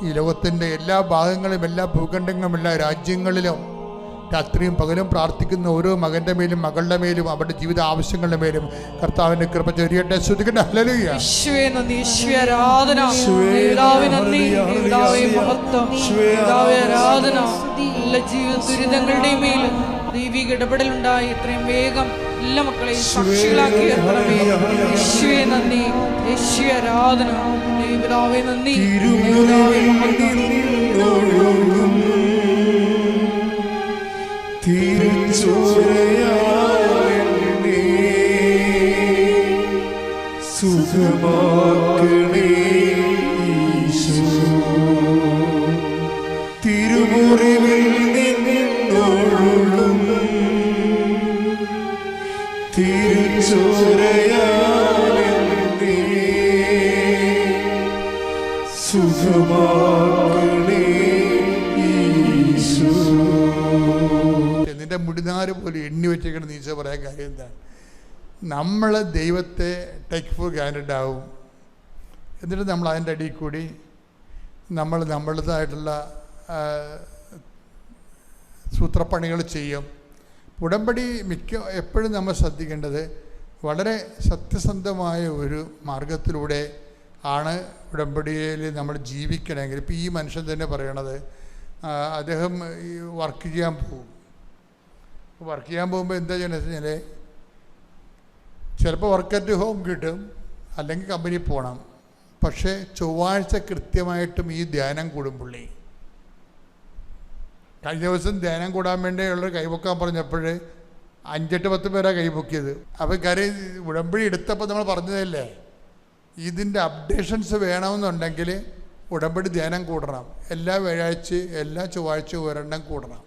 ഈ ലോകത്തിൻ്റെ എല്ലാ ഭാഗങ്ങളും, എല്ലാ ഭൂഖണ്ഡങ്ങളും, എല്ലാ രാജ്യങ്ങളിലും രാത്രിയും പകലും പ്രാർത്ഥിക്കുന്ന ഓരോ മകൻ്റെ മേലും മകളുടെ മേലും അവരുടെ ജീവിത ആവശ്യങ്ങളുടെ മേലും കർത്താവിന്റെ കൃപ ചൊരിയട്ടെ. സ്തുതിക്കട്ടെ. ഹല്ലേലൂയ. യേശുവേ നന്ദി, യേശുവേ ആരാധന, പിതാവേ നന്ദി, പിതാവേ മഹത്വം, പിതാവേ ആരാധന. എല്ലാ ജീവിത ദുരിതങ്ങളുടെയും മേൽ ദൈവിക ഇടപെടലുണ്ടായി എത്രയും വേഗം എല്ലാ മക്കളെയും സാക്ഷികളാക്കി ഏർപ്പെടണമേ. യേശുവേ നന്ദി, യേശുവേ ആരാധന, പിതാവേ നന്ദി, പിതാവേ മഹത്വം. തിരുച്ചോരയാലെന്നെ സുഖമാക്കണേ ഈശോ, തിരുമുറിവിൽ നിന്നൊഴുകും തിരുച്ചോരയാലെന്നെ സുഖമാക്കണേ ഈശോ. നിന്റെ മുടിനാര് പോലും എണ്ണി വെച്ചേക്കണം. നീച്ച പറയാൻ കാര്യം എന്താണ്? നമ്മൾ ദൈവത്തെ ടേക്ക് ഫോർ ഗ്രാൻഡഡ് ആവും. എന്നിട്ട് നമ്മൾ അതിൻ്റെ അടിയിൽ കൂടി നമ്മൾ നമ്മുടേതായിട്ടുള്ള സൂത്രപ്പണികൾ ചെയ്യും. ഉടമ്പടി എപ്പോഴും നമ്മൾ ശ്രദ്ധിക്കേണ്ടത് വളരെ സത്യസന്ധമായ ഒരു മാർഗത്തിലൂടെ ആണ് ഉടമ്പടിയിൽ നമ്മൾ ജീവിക്കണമെങ്കിൽ. ഇപ്പോൾ ഈ മനുഷ്യൻ തന്നെ പറയണത് അദ്ദേഹം വർക്ക് ചെയ്യാൻ പോകും. വർക്ക് ചെയ്യാൻ പോകുമ്പോൾ എന്താ ചെയ്യണമെന്ന് വെച്ച് കഴിഞ്ഞാൽ ചിലപ്പോൾ വർക്ക് അറ്റ് ഹോം കിട്ടും, അല്ലെങ്കിൽ കമ്പനിയിൽ പോകണം. പക്ഷേ ചൊവ്വാഴ്ച കൃത്യമായിട്ടും ഈ ധ്യാനം കൂടും പുള്ളി. കഴിഞ്ഞ ദിവസം ധ്യാനം കൂടാൻ വേണ്ടിയുള്ള കൈപൊക്കാൻ പറഞ്ഞപ്പോൾ 5-10 പേരാണ് കൈപൊക്കിയത്. അപ്പോൾ കാര്യം ഉടമ്പടി എടുത്തപ്പോൾ നമ്മൾ പറഞ്ഞതല്ലേ, ഇതിൻ്റെ അപ്ഡേഷൻസ് വേണമെന്നുണ്ടെങ്കിൽ ഉടമ്പടി ധ്യാനം കൂടണം. എല്ലാ വ്യാഴാഴ്ചയും എല്ലാ ചൊവ്വാഴ്ചയും ഒരെണ്ണം കൂടണം.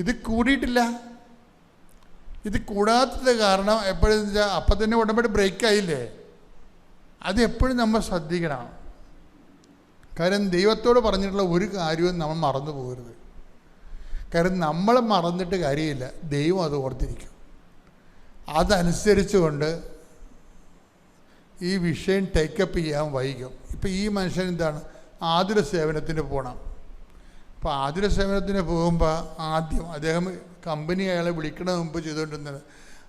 ഇത് കൂടിയിട്ടില്ല. ഇത് കൂടാത്തത് കാരണം എപ്പോഴും വെച്ചാൽ അപ്പം തന്നെ ഉടമ്പടി ബ്രേക്കായില്ലേ. അത് എപ്പോഴും നമ്മൾ ശ്രദ്ധിക്കണം. കാരണം ദൈവത്തോട് പറഞ്ഞിട്ടുള്ള ഒരു കാര്യവും നമ്മൾ മറന്നു പോകരുത്. കാരണം നമ്മൾ മറന്നിട്ട് കാര്യമില്ല, ദൈവം അത് ഓർത്തിരിക്കും. അതനുസരിച്ചുകൊണ്ട് ഈ വിഷയം ടേക്കപ്പ് ചെയ്യാൻ വൈകും. ഇപ്പം ഈ മനുഷ്യൻ എന്താണ്, ആതുര സേവനത്തിന് പോകണം. അപ്പോൾ ആതുര സേവനത്തിന് പോകുമ്പോൾ ആദ്യം അദ്ദേഹം കമ്പനി അയാളെ വിളിക്കണ മുമ്പ് ചെയ്തുകൊണ്ടിരുന്നത്,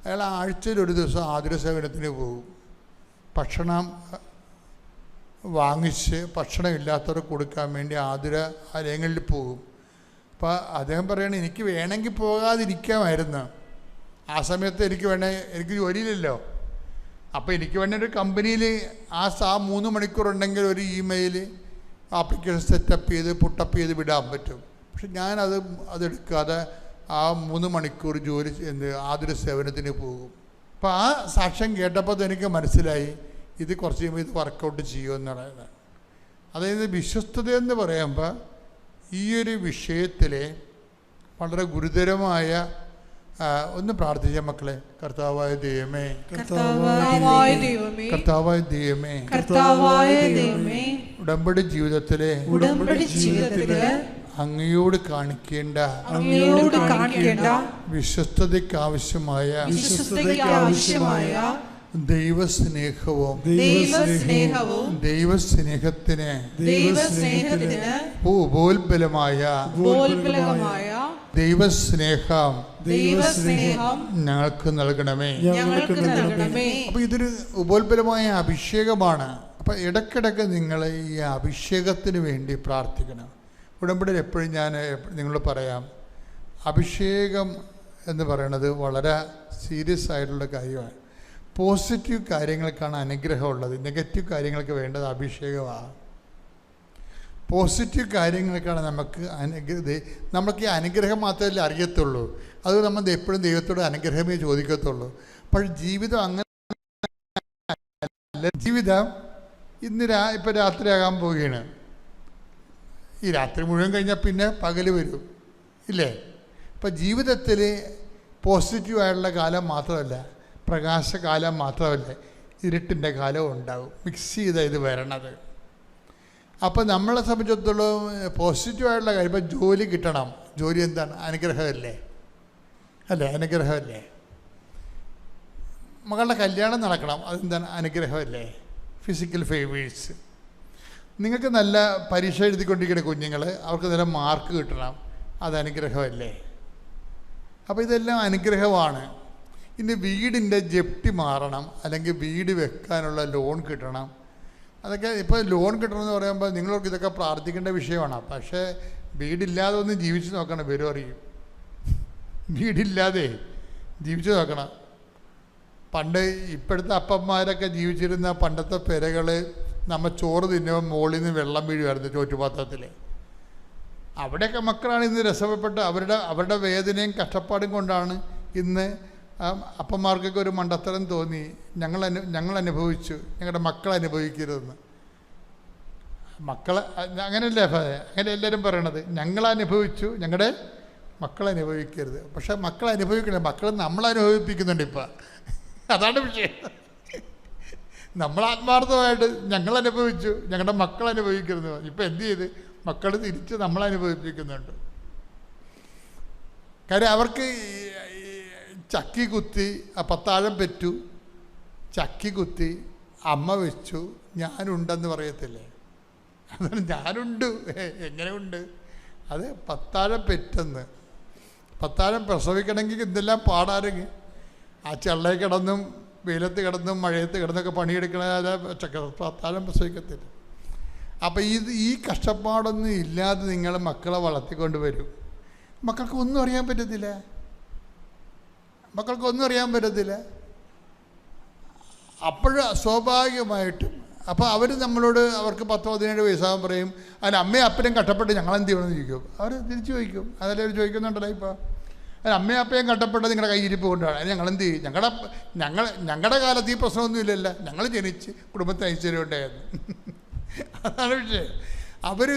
അയാൾ ആഴ്ചയിൽ ഒരു ദിവസം ആതുര സേവനത്തിന് പോകും. ഭക്ഷണം വാങ്ങിച്ച് ഭക്ഷണം ഇല്ലാത്തവർക്ക് കൊടുക്കാൻ വേണ്ടി ആലയങ്ങളിൽ പോകും. അപ്പോൾ അദ്ദേഹം പറയണത് എനിക്ക് വേണമെങ്കിൽ പോകാതിരിക്കാമായിരുന്നു. ആ സമയത്ത് എനിക്ക് ജോലിയില്ലല്ലോ. അപ്പോൾ എനിക്ക് വേണ്ട ഒരു കമ്പനിയിൽ ആ 3 മണിക്കൂറുണ്ടെങ്കിൽ ഒരു ഇമെയിൽ ആപ്ലിക്കേഷൻ സെറ്റപ്പ് ചെയ്ത് പുട്ടപ്പ് ചെയ്ത് വിടാൻ പറ്റും. പക്ഷെ അതെടുക്കാതെ ആ 3 മണിക്കൂർ ജോലി ആതുര സേവനത്തിന് പോകും. അപ്പോൾ ആ സാക്ഷ്യം കേട്ടപ്പോൾ എനിക്ക് മനസ്സിലായി ഇത് കുറച്ച് കഴിയുമ്പോൾ ഇത് വർക്കൗട്ട് ചെയ്യുമെന്നുള്ളത്. അതായത് വിശ്വസ്തതയെന്ന് പറയുമ്പോൾ ഈ ഒരു വിഷയത്തിൽ വളരെ ഗുരുതരമായ ഒന്ന് പ്രാർത്ഥിച്ച മക്കളെ. കർത്താവായ ദൈവമേ, കർത്താവായ ദൈവമേ, ഉടമ്പടി ജീവിതത്തിലെ അങ്ങയോട് കാണിക്കേണ്ട വിശ്വസ്തതയ്ക്ക് ആവശ്യമായ ദൈവസ്നേഹവും ദൈവസ്നേഹത്തിന് ഉപോത്ബലമായ ദൈവസ്നേഹം ഞങ്ങൾക്ക് നൽകണമേ. അപ്പൊ ഇതൊരു ഉപോത്ബലമായ അഭിഷേകമാണ്. അപ്പൊ ഇടയ്ക്കിടയ്ക്ക് നിങ്ങൾ ഈ അഭിഷേകത്തിന് വേണ്ടി പ്രാർത്ഥിക്കണം. ഉടമ്പടിയിൽ എപ്പോഴും ഞാൻ നിങ്ങളോട് പറയാം, അഭിഷേകം എന്ന് പറയുന്നത് വളരെ സീരിയസ് ആയിട്ടുള്ള കാര്യമാണ്. പോസിറ്റീവ് കാര്യങ്ങൾക്കാണ് അനുഗ്രഹമുള്ളത്, നെഗറ്റീവ് കാര്യങ്ങൾക്ക് വേണ്ടത് അഭിഷേകമാണ്. പോസിറ്റീവ് കാര്യങ്ങൾക്കാണ് നമുക്ക് ഈ അനുഗ്രഹം മാത്രമല്ലേ അറിയത്തുള്ളൂ. അത് നമ്മൾ എപ്പോഴും ദൈവത്തോട് അനുഗ്രഹമേ ചോദിക്കത്തുള്ളൂ. പക്ഷേ ജീവിതം അങ്ങനെ അല്ല. ജീവിതം ഇപ്പം രാത്രിയാകാൻ പോവുകയാണ്. ഈ രാത്രി മുഴുവൻ കഴിഞ്ഞാൽ പിന്നെ പകൽ വരും, ഇല്ലേ? ഇപ്പം ജീവിതത്തിൽ പോസിറ്റീവായിട്ടുള്ള കാലം മാത്രമല്ല, പ്രകാശകാലം മാത്രമല്ല, ഇരുട്ടിൻ്റെ കാലവും ഉണ്ടാകും. മിക്സ് ചെയ്താൽ ഇത് വരണത്. അപ്പോൾ നമ്മളെ സംബന്ധിച്ചിടത്തോളം പോസിറ്റീവായിട്ടുള്ള കാര്യം, ഇപ്പം ജോലി കിട്ടണം. ജോലി എന്താണ്? അനുഗ്രഹമല്ലേ? അനുഗ്രഹമല്ലേ? മകളുടെ കല്യാണം നടക്കണം, അതെന്താണ്? അനുഗ്രഹമല്ലേ? Physical favours. നിങ്ങൾക്ക് നല്ല പരീക്ഷ എഴുതിക്കൊണ്ടിരിക്കുന്ന കുഞ്ഞുങ്ങൾ, അവർക്ക് നല്ല മാർക്ക് കിട്ടണം, അത് അനുഗ്രഹമല്ലേ? അപ്പോൾ ഇതെല്ലാം അനുഗ്രഹമാണ്. ഇനി വീടിൻ്റെ ജപ്തി മാറണം, അല്ലെങ്കിൽ വീട് വെക്കാനുള്ള ലോൺ കിട്ടണം. അതൊക്കെ ഇപ്പോൾ ലോൺ കിട്ടണമെന്ന് പറയുമ്പോൾ നിങ്ങൾക്ക് ഇതൊക്കെ പ്രാർത്ഥിക്കേണ്ട വിഷയമാണ്. പക്ഷേ വീടില്ലാതെ ഒന്ന് ജീവിച്ച് നോക്കണം, വരും അറിയും. വീടില്ലാതെ ജീവിച്ച് നോക്കണം. പണ്ട് ഇപ്പോഴത്തെ അപ്പന്മാരൊക്കെ ജീവിച്ചിരുന്ന പണ്ടത്തെ പെരകൾ, നമ്മൾ ചോറ് തിന്നുമ്പോൾ മുകളിൽ നിന്ന് വെള്ളം വീഴുമായിരുന്നു ചോറ്റുപാത്രത്തിൽ. അവിടെയൊക്കെ മക്കളാണ് ഇന്ന് രസപ്പെട്ട് അവരുടെ വേദനയും കഷ്ടപ്പാടും കൊണ്ടാണ് ഇന്ന് അപ്പന്മാർക്കൊക്കെ ഒരു മണ്ടത്തരം തോന്നി, ഞങ്ങൾ അനുഭവിച്ചു, ഞങ്ങളുടെ മക്കൾ അനുഭവിക്കരുതെന്ന്. മക്കളെ അങ്ങനെയല്ലേ, അങ്ങനെ എല്ലാവരും പറയണത്, ഞങ്ങൾ അനുഭവിച്ചു, ഞങ്ങളുടെ മക്കൾ അനുഭവിക്കരുത്. പക്ഷെ മക്കൾ അനുഭവിക്കണേ, മക്കൾ നമ്മൾ അനുഭവിപ്പിക്കുന്നുണ്ട് ഇപ്പം. അതാണ് വിഷയം. നമ്മൾ ആത്മാർത്ഥമായിട്ട് ഞങ്ങൾ അനുഭവിച്ചു, ഞങ്ങളുടെ മക്കൾ അനുഭവിക്കരുത്. ഇപ്പം എന്ത് ചെയ്ത് മക്കൾ തിരിച്ച് നമ്മൾ അനുഭവിപ്പിക്കുന്നുണ്ട്. കാര്യം അവർക്ക് ചക്കി കുത്തി പത്താഴം പെറ്റു, ചക്കി കുത്തി അമ്മ വെച്ചു, ഞാനുണ്ടെന്ന് പറയത്തില്ലേ? അതാണ് ഞാനുണ്ട്. എങ്ങനെ ഉണ്ട്? അത് പത്താഴം പെറ്റെന്ന്. പത്താഴം പ്രസവിക്കണമെങ്കിൽ എന്തെല്ലാം പാടാരെങ്കിൽ ആ ചെള്ളയിൽ കിടന്നും വെയിലത്ത് കിടന്നും മഴയത്ത് കിടന്നൊക്കെ പണിയെടുക്കണ പത്താഴം പ്രസവിക്കത്തില്ല. അപ്പം ഈ കഷ്ടപ്പാടൊന്നും ഇല്ലാതെ നിങ്ങൾ മക്കളെ വളർത്തിക്കൊണ്ട് വരും. മക്കൾക്കൊന്നും അറിയാൻ പറ്റത്തില്ല. അപ്പോഴും സ്വാഭാവികമായിട്ടും അപ്പോൾ അവർ നമ്മളോട്, അവർക്ക് 10-17 വയസ്സാകുമ്പോൾ പറയും, അതിന് അമ്മയും അപ്പനും കഷ്ടപ്പെട്ട് ഞങ്ങളെന്ത് ചെയ്യണമെന്ന് ചോദിക്കും. അവർ തിരിച്ചു ചോദിക്കും. അതല്ലേ അവർ ചോദിക്കുന്നുണ്ടല്ലോ ഇപ്പോൾ. അതിന് അമ്മയും അപ്പയും കഷ്ടപ്പെട്ട് നിങ്ങളുടെ കയ്യിരിപ്പ് കൊണ്ടാണ്, അത് ഞങ്ങളെന്ത് ചെയ്യും? ഞങ്ങളുടെ കാലത്ത് ഈ പ്രശ്നമൊന്നുമില്ലല്ലോ, ഞങ്ങൾ ജനിച്ച് കുടുംബത്തിന് ഐശ്വര്യം ഉണ്ടായിരുന്നു. അതാണ് വിഷയം. അവർ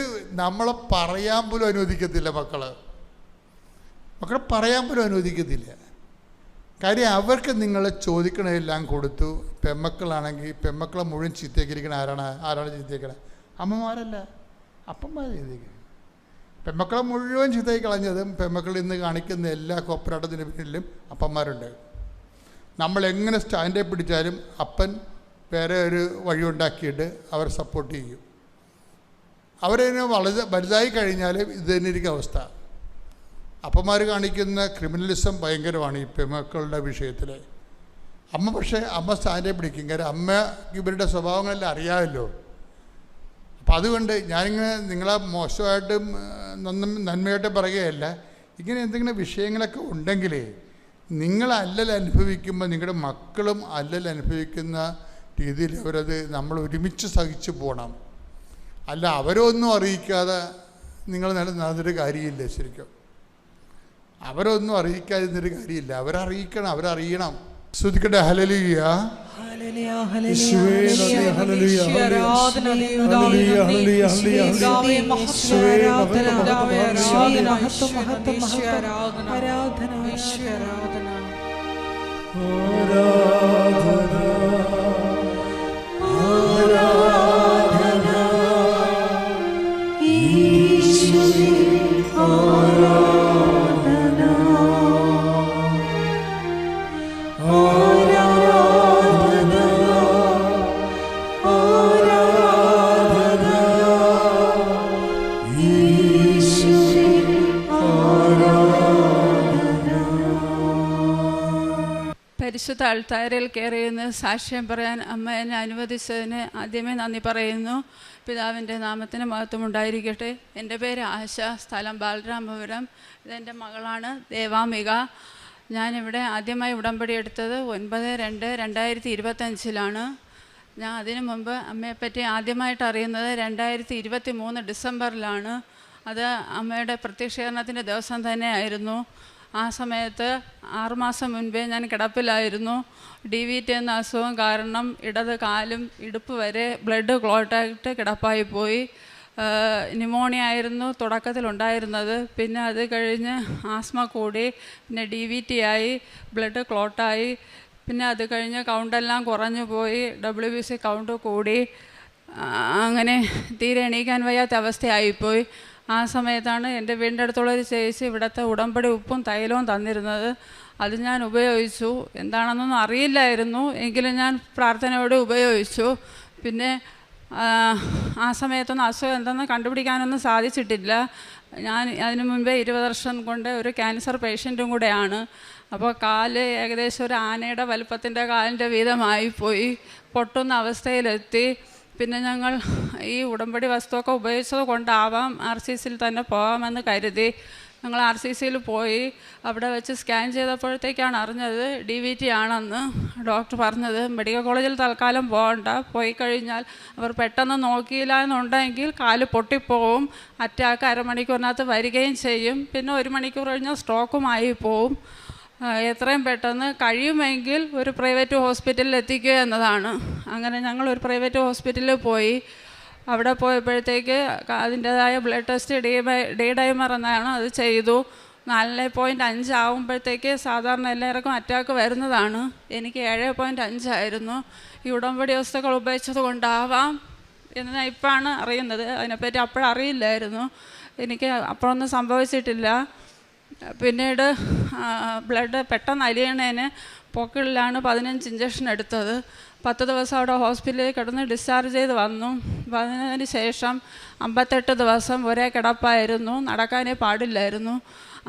നമ്മളെ പറയാൻ പോലും അനുവദിക്കത്തില്ല. മക്കളെ പറയാൻ പോലും അനുവദിക്കത്തില്ല. കാര്യം അവർക്ക് നിങ്ങൾ ചോദിക്കണതെല്ലാം കൊടുത്തു. പെമ്മക്കളാണെങ്കിൽ പെമ്മക്കളെ മുഴുവൻ ചീത്തയാക്കിയിരിക്കണ ആരാണ് ചീത്തയാക്കണത്? അമ്മമാരല്ല, അപ്പന്മാർ ചീത്തയാക്കുക. പെമ്മക്കളെ മുഴുവൻ ചീത്തയാക്കി കളഞ്ഞതും പെമ്മക്കളിൽ നിന്ന് കാണിക്കുന്ന എല്ലാ കോപ്പറാട്ടത്തിന് പിന്നിലും അപ്പന്മാരുണ്ട്. നമ്മളെങ്ങനെ സ്റ്റാൻഡേ പിടിച്ചാലും അപ്പൻ വേറെ ഒരു വഴി ഉണ്ടാക്കിയിട്ട് അവർ സപ്പോർട്ട് ചെയ്യും. അവരതിനെ വലുതായി കഴിഞ്ഞാൽ ഇത് തന്നെ ഇരിക്കും അവസ്ഥ. അപ്പന്മാർ കാണിക്കുന്ന ക്രിമിനലിസം ഭയങ്കരമാണ് ഈ പെമ്മക്കളുടെ വിഷയത്തിൽ. അമ്മ സ്റ്റാൻഡേ പിടിക്കും. കാര്യം അമ്മ ഇവരുടെ സ്വഭാവങ്ങളെല്ലാം അറിയാമല്ലോ. അപ്പം അതുകൊണ്ട് ഞാനിങ്ങനെ നിങ്ങളെ മോശമായിട്ടും നന്മയായിട്ടും പറയുകയല്ല. ഇങ്ങനെ എന്തെങ്കിലും വിഷയങ്ങളൊക്കെ ഉണ്ടെങ്കിൽ നിങ്ങൾ അല്ലൽ അനുഭവിക്കുമ്പോൾ നിങ്ങളുടെ മക്കളും അല്ലൽ അനുഭവിക്കുന്ന രീതിയിൽ അവരത് നമ്മൾ ഒരുമിച്ച് സഹിച്ചു പോകണം. അല്ല അവരൊന്നും അറിയിക്കാതെ നിങ്ങൾ നടന്നൊരു കാര്യമില്ല. ശരിക്കും അവരൊന്നും അറിയിക്കാതിരുന്നൊരു കാര്യമില്ല. അവരറിയണം. ശ്രദ്ധിക്കട്ടെ. ഹല്ലേലൂയ. പരിശുദ്ധ അൾത്താരയിൽ കയറിയെന്ന് സാക്ഷ്യം പറയാൻ അമ്മ എന്നെ അനുവദിച്ചതിന് ആദ്യമേ നന്ദി പറയുന്നു. പിതാവിൻ്റെ നാമത്തിന് മഹത്വം ഉണ്ടായിരിക്കട്ടെ. എൻ്റെ പേര് ആശ, സ്ഥലം ബാലരാമപുരം. ഇതെൻ്റെ മകളാണ് ദേവാമിക. ഞാനിവിടെ ആദ്യമായി ഉടമ്പടി എടുത്തത് 9/2/2025 ഞാൻ അതിനു മുമ്പ് അമ്മയെപ്പറ്റി ആദ്യമായിട്ട് അറിയുന്നത് 2023 ഡിസംബറിലാണ്. അത് അമ്മയുടെ പ്രത്യക്ഷീകരണത്തിൻ്റെ ദിവസം തന്നെ ആയിരുന്നു. ആ സമയത്ത് 6 മാസം മുൻപേ ഞാൻ കിടപ്പിലായിരുന്നു. DVT എന്ന അസുഖം കാരണം ഇടത് കാലും ഇടുപ്പ് വരെ ബ്ലഡ് ക്ലോട്ടായിട്ട് കിടപ്പായി പോയി. ന്യൂമോണിയ ആയിരുന്നു തുടക്കത്തിലുണ്ടായിരുന്നത്. പിന്നെ അത് കഴിഞ്ഞ് ആസ്മ കൂടി, പിന്നെ DVT ആയി, ബ്ലഡ് ക്ലോട്ടായി. പിന്നെ അത് കഴിഞ്ഞ് കൗണ്ടെല്ലാം കുറഞ്ഞു പോയി, WBC കൗണ്ട് കൂടി. അങ്ങനെ തീരെ എണീക്കാൻ വയ്യാത്ത അവസ്ഥയായിപ്പോയി. ആ സമയത്താണ് എൻ്റെ വീടിൻ്റെ അടുത്തുള്ളൊരു ചേച്ചി ഇവിടുത്തെ ഉടമ്പടി ഉപ്പും തൈലവും തന്നിരുന്നത്. അത് ഞാൻ ഉപയോഗിച്ചു. എന്താണെന്നൊന്നും അറിയില്ലായിരുന്നു, എങ്കിലും ഞാൻ പ്രാർത്ഥനയോടെ ഉപയോഗിച്ചു. പിന്നെ ആ സമയത്തൊന്നും അസുഖം എന്തെന്ന് കണ്ടുപിടിക്കാനൊന്നും സാധിച്ചിട്ടില്ല. ഞാൻ അതിനു മുൻപേ 20 വർഷം കൊണ്ട് ഒരു ക്യാൻസർ പേഷ്യൻറ്റും കൂടെയാണ്. അപ്പോൾ കാല് ഏകദേശം ഒരു ആനയുടെ വലുപ്പത്തിൻ്റെ കാലിൻ്റെ വീതമായിപ്പോയി, പൊട്ടുന്ന അവസ്ഥയിലെത്തി. പിന്നെ ഞങ്ങൾ ഈ ഉടമ്പടി വസ്തുവൊക്കെ ഉപയോഗിച്ചത് കൊണ്ടാവാം RCCയിൽ തന്നെ പോകാമെന്ന് കരുതി ഞങ്ങൾ RCCയിൽ പോയി. അവിടെ വെച്ച് സ്കാൻ ചെയ്തപ്പോഴത്തേക്കാണ് അറിഞ്ഞത് DVT ആണെന്ന് ഡോക്ടർ പറഞ്ഞത്. മെഡിക്കൽ കോളേജിൽ തൽക്കാലം പോകണ്ട, പോയി കഴിഞ്ഞാൽ അവർ പെട്ടെന്ന് നോക്കിയില്ല എന്നുണ്ടെങ്കിൽ കാല് പൊട്ടിപ്പോവും, അറ്റാക്ക് അരമണിക്കൂറിനകത്ത് വരികയും ചെയ്യും, പിന്നെ 1 മണിക്കൂർ കഴിഞ്ഞാൽ സ്ട്രോക്കുമായി പോവും. എത്രയും പെട്ടെന്ന് കഴിയുമെങ്കിൽ ഒരു പ്രൈവറ്റ് ഹോസ്പിറ്റലിൽ എത്തിക്കുക എന്നതാണ്. അങ്ങനെ ഞങ്ങൾ ഒരു പ്രൈവറ്റ് ഹോസ്പിറ്റലിൽ പോയി. അവിടെ പോയപ്പോഴത്തേക്ക് അതിൻ്റേതായ ബ്ലഡ് ടെസ്റ്റ് ഡി ഡൈമർ എന്നാണ് അത് ചെയ്തു. 4.5 ആകുമ്പോഴത്തേക്ക് സാധാരണ എല്ലാവർക്കും അറ്റാക്ക് വരുന്നതാണ്. എനിക്ക് 7.5 ആയിരുന്നു. ഈ ഉടമ്പടി വസ്തുക്കൾ ഉപയോഗിച്ചത് കൊണ്ടാവാം എന്ന് ഞാൻ ഇപ്പോഴാണ് അറിയുന്നത്. അതിനെപ്പറ്റി അപ്പോഴറിയില്ലായിരുന്നു. എനിക്ക് അപ്പോഴൊന്നും സംഭവിച്ചിട്ടില്ല. പിന്നീട് ബ്ലഡ് പെട്ടെന്ന് അലിയണേന് പൊക്കിളിലാണ് 15 ഇഞ്ചക്ഷൻ എടുത്തത്. 10 ദിവസം അവിടെ ഹോസ്പിറ്റലിൽ കിടന്ന് ഡിസ്ചാർജ് ചെയ്ത് വന്നു. അതിന് ശേഷം 58 ദിവസം ഒരേ കിടപ്പായിരുന്നു, നടക്കാനേ പാടില്ലായിരുന്നു.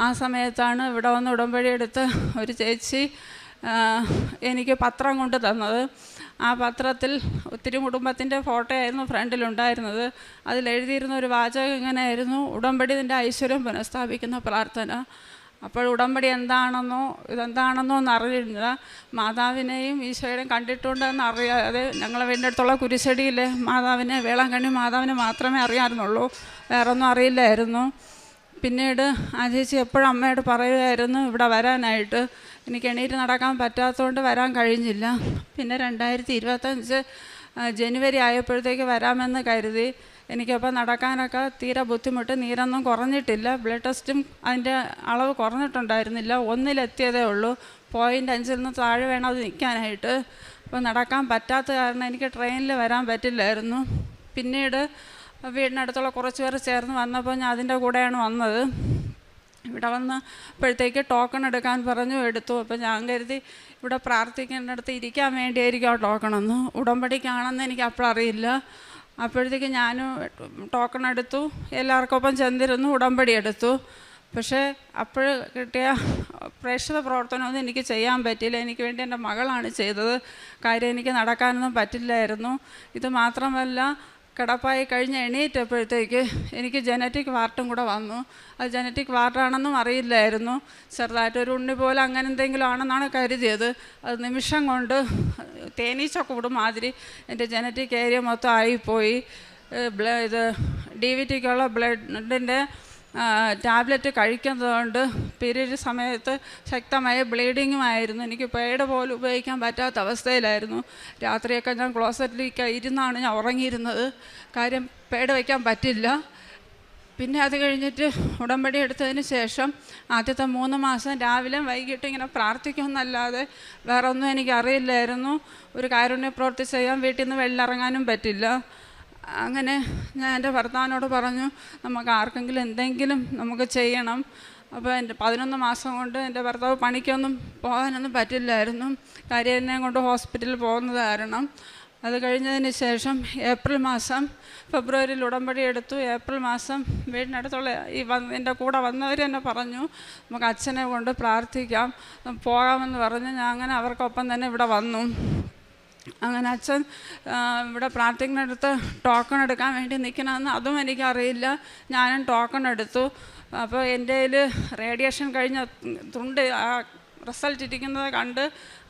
ആ സമയത്താണ് ഇവിടെ വന്ന് ഉടമ്പടി എടുത്ത് ഒരു ചേച്ചി എനിക്ക് പത്രം കൊണ്ട് തന്നത്. ആ പത്രത്തിൽ ഒത്തിരി കുടുംബത്തിൻ്റെ ഫോട്ടോ ആയിരുന്നു ഫ്രണ്ടിലുണ്ടായിരുന്നത്. അതിലെഴുതിയിരുന്ന ഒരു വാചകം ഇങ്ങനെയായിരുന്നു: ഉടമ്പടി നിൻ്റെ ഐശ്വര്യം പുനഃസ്ഥാപിക്കുന്ന പ്രാർത്ഥന. അപ്പോൾ ഉടമ്പടി ഇതെന്താണെന്നോ ഒന്നും അറിയില്ല. മാതാവിനെയും ഈശോയുടെയും കണ്ടിട്ടുണ്ടെന്ന് അറിയാതെ ഞങ്ങളെ വീടിൻ്റെ അടുത്തുള്ള കുരിശടിയിലെ മാതാവിനെ, വേളാങ്കണ്ണി മാതാവിനെ മാത്രമേ അറിയാമായിരുന്നുള്ളൂ, വേറൊന്നും അറിയില്ലായിരുന്നു. പിന്നീട് ആ ചേച്ചി എപ്പോഴും അമ്മയോട് പറയുമായിരുന്നു ഇവിടെ വരാനായിട്ട്. എനിക്ക് എണീറ്റ് നടക്കാൻ പറ്റാത്തതുകൊണ്ട് വരാൻ കഴിഞ്ഞില്ല. പിന്നെ 2025 ജനുവരി ആയപ്പോഴത്തേക്ക് വരാമെന്ന് കരുതി. എനിക്കപ്പോൾ നടക്കാനൊക്കെ തീരെ ബുദ്ധിമുട്ട്, നീരൊന്നും കുറഞ്ഞിട്ടില്ല, ബ്ലഡ് ടെസ്റ്റും അതിൻ്റെ അളവ് കുറഞ്ഞിട്ടുണ്ടായിരുന്നില്ല, 1-ലെത്തിയതേ ഉള്ളൂ. 0.5 നിന്ന് താഴെ വേണം അത് നിൽക്കാനായിട്ട്. അപ്പോൾ നടക്കാൻ പറ്റാത്ത കാരണം എനിക്ക് ട്രെയിനിൽ വരാൻ പറ്റില്ലായിരുന്നു. പിന്നീട് വീടിനടുത്തുള്ള കുറച്ച് പേർ ചേർന്ന് വന്നപ്പോൾ ഞാൻ അതിൻ്റെ കൂടെയാണ് വന്നത്. ഇവിടെ വന്നപ്പോഴത്തേക്ക് ടോക്കൺ എടുക്കാൻ പറഞ്ഞു, എടുത്തു. അപ്പോൾ ഞാൻ കരുതി ഇവിടെ പ്രാർത്ഥിക്കേണ്ടടുത്ത് ഇരിക്കാൻ വേണ്ടിയായിരിക്കും ആ ടോക്കണെന്ന്. ഉടമ്പടിക്കാണെന്ന് എനിക്ക് അപ്പോഴറിയില്ല. അപ്പോഴത്തേക്ക് ഞാനും ടോക്കൺ എടുത്തു, എല്ലാവർക്കൊപ്പം ചെന്നിരുന്നു, ഉടമ്പടി എടുത്തു. പക്ഷേ അപ്പോൾ കിട്ടിയ പ്രേക്ഷിത പ്രവർത്തനമൊന്നും എനിക്ക് ചെയ്യാൻ പറ്റിയില്ല. എനിക്ക് വേണ്ടി എൻ്റെ മകളാണ് ചെയ്തത്. കാര്യം എനിക്ക് നടക്കാനൊന്നും പറ്റില്ലായിരുന്നു. ഇത് മാത്രമല്ല, കിടപ്പായി കഴിഞ്ഞ് എണീറ്റപ്പോഴത്തേക്ക് എനിക്ക് ജനറ്റിക് വാർട്ടും കൂടെ വന്നു. അത് ജനറ്റിക് വാർട്ടാണെന്നും അറിയില്ലായിരുന്നു. ചെറുതായിട്ടൊരു ഉണ്ണി പോലെ അങ്ങനെ എന്തെങ്കിലും ആണെന്നാണ് കരുതിയത്. അത് നിമിഷം കൊണ്ട് തേനീച്ച കൂടും മാതിരി എൻ്റെ ജനറ്റിക് ഏരിയ മൊത്തം ആയിപ്പോയി. ഇത് DVTക്കുള്ള ബ്ലഡിൻ്റെ ടാബ്ലറ്റ് കഴിക്കുന്നതുകൊണ്ട് പീരീഡ് സമയത്ത് ശക്തമായ ബ്ലീഡിങ്ങുമായിരുന്നു. എനിക്ക് പേട് പോലും ഉപയോഗിക്കാൻ പറ്റാത്ത അവസ്ഥയിലായിരുന്നു. രാത്രിയൊക്കെ ഞാൻ ക്ലോസറ്റിലേക്ക് ഇരുന്നാണ് ഞാൻ ഉറങ്ങിയിരുന്നത്. കാര്യം പേട് വയ്ക്കാൻ പറ്റില്ല. പിന്നെ അത് കഴിഞ്ഞിട്ട് ഉടമ്പടി എടുത്തതിന് ശേഷം ആദ്യത്തെ 3 മാസം രാവിലെ വൈകിട്ട് ഇങ്ങനെ പ്രാർത്ഥിക്കുമെന്നല്ലാതെ വേറെ ഒന്നും എനിക്കറിയില്ലായിരുന്നു. ഒരു കാരുണ്യ പ്രവൃത്തി ചെയ്യാൻ വീട്ടിൽ നിന്ന് വെളിയിലിറങ്ങാനും പറ്റില്ല. അങ്ങനെ ഞാൻ എൻ്റെ ഭർത്താവിനോട് പറഞ്ഞു, നമുക്ക് ആർക്കെങ്കിലും എന്തെങ്കിലും നമുക്ക് ചെയ്യണം. അപ്പോൾ എൻ്റെ 11 മാസം കൊണ്ട് എൻ്റെ ഭർത്താവ് പണിക്കൊന്നും പോകാനൊന്നും പറ്റില്ലായിരുന്നു. കാര്യം എന്നെ കൊണ്ട് ഹോസ്പിറ്റലിൽ പോകുന്നത് കാരണം. അത് കഴിഞ്ഞതിന് ശേഷം ഏപ്രിൽ മാസം, ഫെബ്രുവരിയിൽ ഉടമ്പടി എടുത്തു. ഏപ്രിൽ മാസം വീടിനടുത്തുള്ള എൻ്റെ കൂടെ വന്നവർ എന്നെ പറഞ്ഞു, നമുക്ക് അച്ഛനെ കൊണ്ട് പ്രാർത്ഥിക്കാം, പോകാമെന്ന് പറഞ്ഞ് ഞാൻ അങ്ങനെ അവർക്കൊപ്പം തന്നെ ഇവിടെ വന്നു. അങ്ങനെ അച്ഛൻ ഇവിടെ പ്രാർത്ഥിക്കുന്നിടത്ത് ടോക്കൺ എടുക്കാൻ വേണ്ടി നിൽക്കണമെന്ന് അതും എനിക്കറിയില്ല. ഞാനും ടോക്കൺ എടുത്തു. അപ്പോൾ എൻ്റെ കയ്യിൽ റേഡിയേഷൻ കഴിഞ്ഞ തുണ്ട് ആ റിസൾട്ട് ഇരിക്കുന്നത് കണ്ട്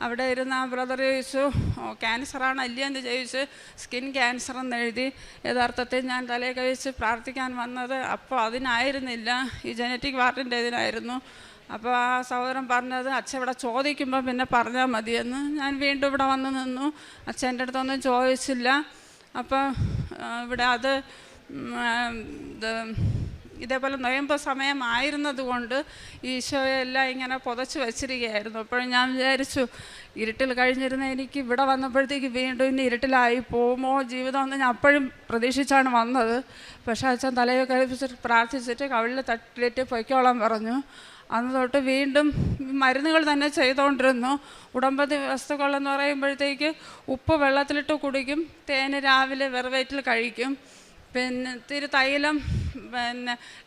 അവിടെ ഇരുന്ന് ആ ബ്രദർ ചോദിച്ചു, ക്യാൻസറാണ് അല്ലയെന്ന് ചോദിച്ച്. സ്കിൻ ക്യാൻസർ എന്ന് എഴുതി. യഥാർത്ഥത്തിൽ ഞാൻ തലയിൽ കഴിച്ച് പ്രാർത്ഥിക്കാൻ വന്നത് അപ്പോൾ അതിനായിരുന്നില്ല, ഈ ജനറ്റിക് വാർട്ടിൻ്റെ ഇതിനായിരുന്നു. അപ്പോൾ ആ സഹോദരൻ പറഞ്ഞത്, അച്ഛൻ ഇവിടെ ചോദിക്കുമ്പോൾ പിന്നെ പറഞ്ഞാൽ മതിയെന്ന്. ഞാൻ വീണ്ടും ഇവിടെ വന്ന് നിന്നു. അച്ഛൻ എൻ്റെ അടുത്തൊന്നും ചോദിച്ചില്ല. അപ്പോൾ ഇവിടെ അത് ഇതേപോലെ നൊയമ്പ് സമയമായിരുന്നത് കൊണ്ട് ഈശോയെല്ലാം ഇങ്ങനെ പുതച്ച് വെച്ചിരിക്കുകയായിരുന്നു. അപ്പോഴും ഞാൻ വിചാരിച്ചു, ഇരുട്ടിൽ കഴിഞ്ഞിരുന്ന എനിക്ക് ഇവിടെ വന്നപ്പോഴത്തേക്ക് വീണ്ടും ഇനി ഇരുട്ടിലായി പോകുമോ ജീവിതമെന്ന് ഞാൻ അപ്പോഴും പ്രതീക്ഷിച്ചാണ് വന്നത്. പക്ഷേ അച്ഛൻ തലയിൽ കഴിപ്പിച്ചിട്ട് പ്രാർത്ഥിച്ചിട്ട് കവിളിൽ തട്ടിയിട്ട് പൊയ്ക്കോളാൻ പറഞ്ഞു. അന്ന് തൊട്ട് വീണ്ടും മരുന്നുകൾ തന്നെ ചെയ്തുകൊണ്ടിരുന്നു. ഉടമ്പടി വസ്തുക്കളെന്ന് പറയുമ്പോഴത്തേക്ക് ഉപ്പ് വെള്ളത്തിലിട്ട് കുടിക്കും, തേന് രാവിലെ വെറുവയറ്റിൽ കഴിക്കും, പിന്നെ ഇത്തിരി തൈലം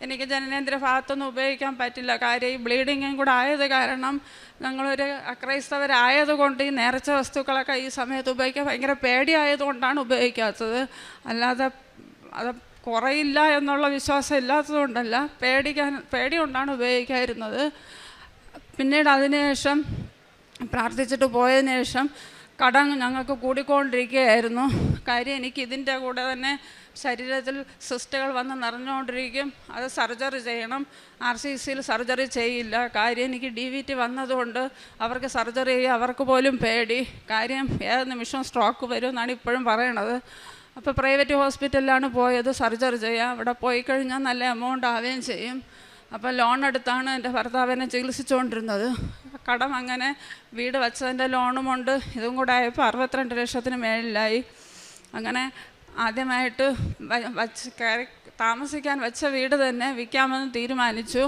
എനിക്ക് ജനനേന്ദ്ര ഭാഗത്തൊന്നും ഉപയോഗിക്കാൻ പറ്റില്ല. കാര്യം ഈ ബ്ലീഡിങ്ങും കൂടെ ആയത് കാരണം ഞങ്ങളൊരു അക്രൈസ്തവരായതുകൊണ്ട് ഈ നേർച്ച വസ്തുക്കളൊക്കെ ഈ സമയത്ത് ഉപയോഗിക്കാൻ ഭയങ്കര പേടിയായതുകൊണ്ടാണ് ഉപയോഗിക്കാത്തത്. അല്ലാതെ അത് കുറയില്ല എന്നുള്ള വിശ്വാസം ഇല്ലാത്തതുകൊണ്ടല്ല, പേടി കൊണ്ടാണ് ഉപയോഗിക്കാതിരുന്നത്. പിന്നീട് അതിനുശേഷം പ്രാർത്ഥിച്ചിട്ട് പോയതിനു ശേഷം കടം ഞങ്ങൾക്ക് കൂടിക്കൊണ്ടിരിക്കുകയായിരുന്നു. കാര്യം എനിക്ക് ഇതിൻ്റെ കൂടെ തന്നെ ശരീരത്തിൽ സിസ്റ്റുകൾ വന്ന് നിറഞ്ഞുകൊണ്ടിരിക്കും. അത് സർജറി ചെയ്യണം. RCCയിൽ സർജറി ചെയ്യില്ല. കാര്യം എനിക്ക് DVT വന്നതുകൊണ്ട് അവർക്ക് സർജറി ചെയ്യുക അവർക്ക് പോലും പേടി. കാര്യം ഏത് നിമിഷവും സ്ട്രോക്ക് വരുമെന്നാണ് ഇപ്പോഴും പറയണത്. അപ്പോൾ പ്രൈവറ്റ് ഹോസ്പിറ്റലിലാണ് പോയത് സർജറി ചെയ്യാൻ. അവിടെ പോയി കഴിഞ്ഞാൽ നല്ല എമൗണ്ട് ആവുകയും ചെയ്യും. അപ്പോൾ ലോൺ എടുത്താണ് എൻ്റെ ഭർത്താവിനെ ചികിത്സിച്ചുകൊണ്ടിരുന്നത്. കടം അങ്ങനെ വീട് വെച്ചതിൻ്റെ ലോണുമുണ്ട്, ഇതും കൂടെ ആയപ്പോൾ 62 ലക്ഷത്തിന് മേളിലായി. അങ്ങനെ ആദ്യമായിട്ട് താമസിക്കാൻ വെച്ച വീട് തന്നെ വിൽക്കാമെന്ന് തീരുമാനിച്ചു.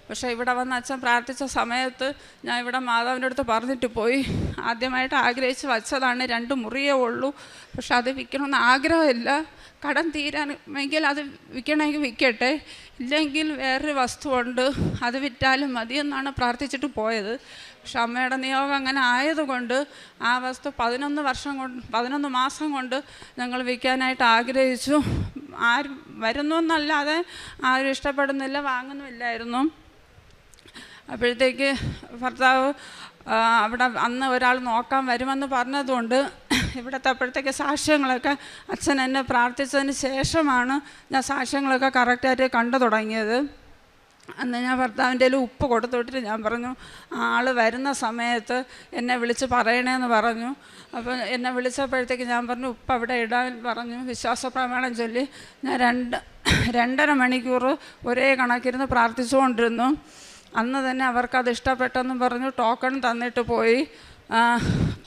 പക്ഷേ ഇവിടെ വന്ന് അച്ഛൻ പ്രാർത്ഥിച്ച സമയത്ത് ഞാൻ ഇവിടെ മാതാവിൻ്റെ അടുത്ത് പറഞ്ഞിട്ട് പോയി. ആദ്യമായിട്ട് ആഗ്രഹിച്ച് വച്ചതാണ്, 2 മുറിയേ ഉള്ളൂ. പക്ഷെ അത് വിൽക്കണമെന്ന് ആഗ്രഹമില്ല. കടം തീരാനെങ്കിൽ അത് വിൽക്കണമെങ്കിൽ വിൽക്കട്ടെ, ഇല്ലെങ്കിൽ വേറൊരു വസ്തുവുണ്ട് അത് വിറ്റാലും മതിയെന്നാണ് പ്രാർത്ഥിച്ചിട്ട് പോയത്. പക്ഷെ അമ്മയുടെ നിയോഗം അങ്ങനെ ആയതുകൊണ്ട് ആ വസ്തു 11 മാസം കൊണ്ട് ഞങ്ങൾ വിൽക്കാനായിട്ട് ആഗ്രഹിച്ചു. ആരും വരുന്നു എന്നല്ലാതെ ആരും ഇഷ്ടപ്പെടുന്നില്ല, വാങ്ങുന്നുമില്ലായിരുന്നു. അപ്പോഴത്തേക്ക് ഭർത്താവ് അവിടെ അന്ന് ഒരാൾ നോക്കാൻ വരുമെന്ന് പറഞ്ഞതുകൊണ്ട് ഇവിടുത്തെ അപ്പോഴത്തേക്ക് സാക്ഷ്യങ്ങളൊക്കെ അച്ഛൻ എന്നെ പ്രാർത്ഥിച്ചതിന് ശേഷമാണ് ഞാൻ സാക്ഷ്യങ്ങളൊക്കെ കറക്റ്റായിട്ട് കണ്ടു തുടങ്ങിയത്. അന്ന് ഞാൻ ഭർത്താവിൻ്റെ കയ്യിൽ ഉപ്പ് കൊടുത്തുവിട്ടിട്ട് ഞാൻ പറഞ്ഞു, ആൾ വരുന്ന സമയത്ത് എന്നെ വിളിച്ച് പറയണേന്ന് പറഞ്ഞു. അപ്പോൾ എന്നെ വിളിച്ചപ്പോഴത്തേക്ക് ഞാൻ പറഞ്ഞു ഉപ്പ് അവിടെ ഇടാൻ പറഞ്ഞു. വിശ്വാസ പ്രമാണം ചൊല്ലി ഞാൻ 2.5 മണിക്കൂർ ഒരേ കണക്കിരുന്ന് പ്രാർത്ഥിച്ചുകൊണ്ടിരുന്നു. അന്ന് തന്നെ അവർക്കത് ഇഷ്ടപ്പെട്ടെന്ന് പറഞ്ഞു ടോക്കൺ തന്നിട്ട് പോയി.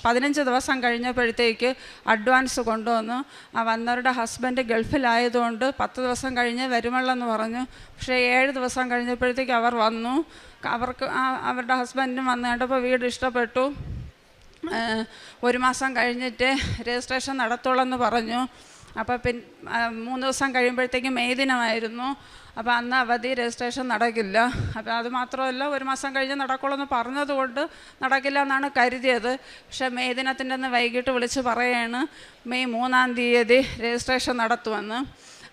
15 ദിവസം കഴിഞ്ഞപ്പോഴത്തേക്ക് അഡ്വാൻസ് കൊണ്ടുവന്നു. വന്നവരുടെ ഹസ്ബൻഡ് ഗൾഫിലായതുകൊണ്ട് 10 ദിവസം കഴിഞ്ഞ് വരുമുള്ളെന്ന് പറഞ്ഞു. പക്ഷേ 7 ദിവസം കഴിഞ്ഞപ്പോഴത്തേക്ക് അവർ വന്നു. അവർക്ക് അവരുടെ ഹസ്ബൻഡും വന്നു കണ്ടപ്പോൾ വീട് ഇഷ്ടപ്പെട്ടു. 1 മാസം കഴിഞ്ഞിട്ട് രജിസ്ട്രേഷൻ നടത്തുള്ളെന്ന് പറഞ്ഞു. അപ്പോൾ 3 ദിവസം കഴിയുമ്പോഴത്തേക്കും മെയ് ദിനമായിരുന്നു. അപ്പോൾ അന്ന് അവധി, രജിസ്ട്രേഷൻ നടക്കില്ല. അപ്പോൾ അത് മാത്രമല്ല 1 മാസം കഴിഞ്ഞ് നടക്കുള്ളൂ പറഞ്ഞതുകൊണ്ട് നടക്കില്ല എന്നാണ് കരുതിയത്. പക്ഷേ മെയ് ദിനത്തിൻ്റെ അന്ന് വൈകിട്ട് വിളിച്ച് പറയുകയാണ് മെയ് 3-ാം തീയതി രജിസ്ട്രേഷൻ നടത്തുമെന്ന്.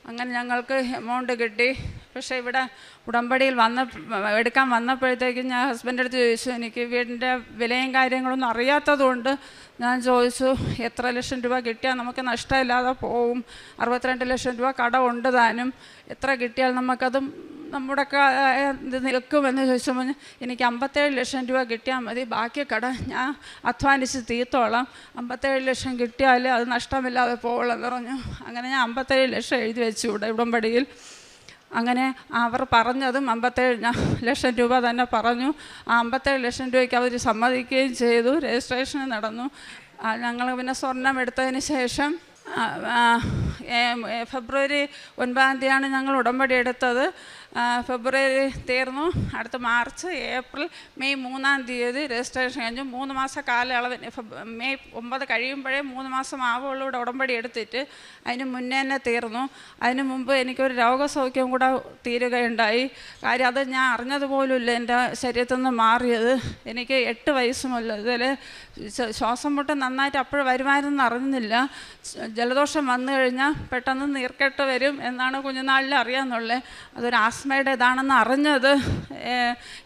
അങ്ങനെ ഞങ്ങൾക്ക് എമൗണ്ട് കിട്ടി. പക്ഷേ ഇവിടെ ഉടമ്പടിയിൽ എടുക്കാൻ വന്നപ്പോഴത്തേക്കും ഞാൻ ഹസ്ബൻഡിൻ്റെ അടുത്ത് ചോദിച്ചു, എനിക്ക് വീടിൻ്റെ വിലയും കാര്യങ്ങളൊന്നും അറിയാത്തതുകൊണ്ട് ഞാൻ ചോദിച്ചു എത്ര ലക്ഷം രൂപ കിട്ടിയാൽ നമുക്ക് നഷ്ടമില്ലാതെ പോവും. 62 ലക്ഷം രൂപ കടമുണ്ട് താനും, എത്ര കിട്ടിയാൽ നമുക്കത് നമ്മുടെ ഇത് നിൽക്കുമെന്ന് ചോദിച്ചപ്പോൾ എനിക്ക് 57 ലക്ഷം രൂപ കിട്ടിയാൽ മതി, ബാക്കി കട ഞാൻ അധ്വാനിച്ച് തീർത്തോളാം, 57 ലക്ഷം കിട്ടിയാൽ അത് നഷ്ടമില്ലാതെ പോവുള്ളെന്ന് പറഞ്ഞു. അങ്ങനെ ഞാൻ 57 ലക്ഷം എഴുതി വെച്ചു ഇവിടെ ഉടമ്പടിയിൽ. അങ്ങനെ അവർ പറഞ്ഞതും 57 ലക്ഷം രൂപ തന്നെ പറഞ്ഞു. ആ 57 ലക്ഷം രൂപയ്ക്ക് അവർ സമ്മതിക്കുകയും ചെയ്തു. രജിസ്ട്രേഷൻ നടന്നു. ഞങ്ങൾ പിന്നെ സ്വർണം എടുത്തതിന് ശേഷം ഫെബ്രുവരി 9-ാം തീയതിയാണ് ഞങ്ങൾ ഉടമ്പടി എടുത്തത്. ഫെബ്രുവരി തീർന്നു. അടുത്ത മാർച്ച്, ഏപ്രിൽ, മെയ് 3-ാം തീയതി രജിസ്ട്രേഷൻ കഴിഞ്ഞു. 3 മാസ കാലയളവിന് മെയ് 9 കഴിയുമ്പോഴേ 3 മാസം ആവുള്ളൂ ഇവിടെ ഉടമ്പടി എടുത്തിട്ട്. അതിന് മുന്നേ തന്നെ തീർന്നു. അതിന് മുമ്പ് എനിക്കൊരു രോഗസൗഖ്യം കൂടെ തീരുകയുണ്ടായി. കാര്യം അത് ഞാൻ അറിഞ്ഞതുപോലുമില്ല എൻ്റെ ശരീരത്തിൽ നിന്ന് മാറിയത്. എനിക്ക് 8 വയസ്സ് മുതൽ ഇതിൽ ശ്വാസം മുട്ട് നന്നായിട്ട് അപ്പോഴും വരുമായിരുന്നെന്ന് അറിഞ്ഞില്ല. ജലദോഷം വന്നു കഴിഞ്ഞാൽ പെട്ടെന്ന് നീർക്കെട്ട് വരും എന്നാണ് കുഞ്ഞുനാളിൽ അറിയാമെന്നുള്ളത്. അതൊരു ആസ്മയുടെ ഇതാണെന്ന് അറിഞ്ഞത്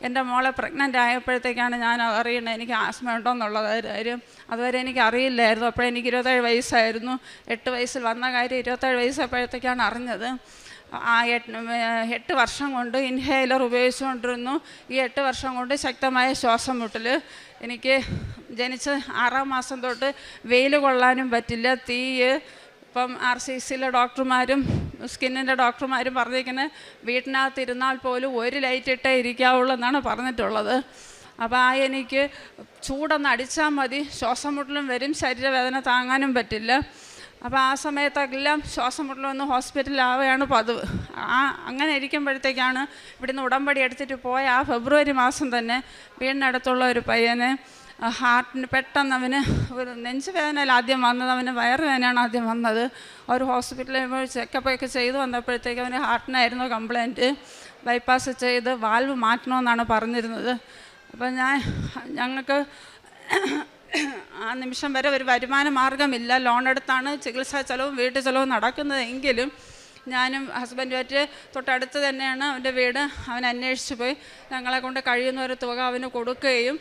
എൻ്റെ മോളെ പ്രഗ്നൻ്റ് ആയപ്പോഴത്തേക്കാണ് ഞാൻ അറിയുന്നത് എനിക്ക് ആസ്മ ഉണ്ടോയെന്നുള്ളത് കാര്യം. അതുവരെ എനിക്ക് അറിയില്ലായിരുന്നു. അപ്പോഴെനിക്ക് 27 വയസ്സായിരുന്നു. 8 വയസ്സിൽ വന്ന കാര്യം 27 വയസ്സായപ്പോഴത്തേക്കാണ് അറിഞ്ഞത്. ആ 8 വർഷം കൊണ്ട് ഇൻഹേലർ ഉപയോഗിച്ചുകൊണ്ടിരുന്നു. ഈ 8 വർഷം കൊണ്ട് ശക്തമായ ശ്വാസം മുട്ടൽ. എനിക്ക് ജനിച്ച് 6-ാം മാസം തൊട്ട് വെയിൽ കൊള്ളാനും പറ്റില്ല, തീയ്. ഇപ്പം RCCയിലെ ഡോക്ടർമാരും സ്കിന്നിൻ്റെ ഡോക്ടർമാരും പറഞ്ഞിരിക്കുന്നത് വീട്ടിനകത്തിരുന്നാൽ പോലും 1 ലൈറ്റ് ഇട്ടേ ഇരിക്കാവുള്ളൂ എന്നാണ് പറഞ്ഞിട്ടുള്ളത്. അപ്പോൾ എനിക്ക് ചൂടൊന്ന് അടിച്ചാൽ മതി, ശ്വാസം മുട്ടലും വരും, ശരീരവേദന താങ്ങാനും പറ്റില്ല. അപ്പോൾ ആ സമയത്തെല്ലാം ശ്വാസം മുട്ടൽ വന്ന് ഹോസ്പിറ്റലിലാവുകയാണ് പതിവ്. അങ്ങനെ ഇരിക്കുമ്പോഴത്തേക്കാണ് ഇവിടുന്ന് ഉടമ്പടി എടുത്തിട്ട് പോയ ആ ഫെബ്രുവരി മാസം തന്നെ വീടിനടുത്തുള്ള ഒരു പയ്യന് ഹാർട്ടിന് പെട്ടെന്ന് അവന് ഒരു നെഞ്ചുവേദനയിൽ ആദ്യം വന്നത്, അവന് വയറുവേദനയാണ് ആദ്യം വന്നത്. ഒരു ഹോസ്പിറ്റലിൽ പോയി ചെക്കപ്പൊക്കെ ചെയ്ത് വന്നപ്പോഴത്തേക്ക് അവന് ഹാർട്ടിനായിരുന്നു കംപ്ലൈൻറ്റ്. ബൈപ്പാസ് ചെയ്ത് വാൽവ് മാറ്റണമെന്നാണ് പറഞ്ഞിരുന്നത്. അപ്പം ഞങ്ങൾക്ക് ആ നിമിഷം വരെ ഒരു വരുമാന മാർഗമില്ല. ലോൺ എടുത്താണ് ചികിത്സാ ചെലവും വീട്ടു ചെലവും നടക്കുന്നതെങ്കിലും ഞാനും ഹസ്ബൻഡുമായിട്ട് തൊട്ടടുത്ത് തന്നെയാണ് അവൻ്റെ വീട്. അവൻ അന്വേഷിച്ച് പോയി ഞങ്ങളെ കൊണ്ട് കഴിയുന്ന ഒരു തുക അവന് കൊടുക്കുകയും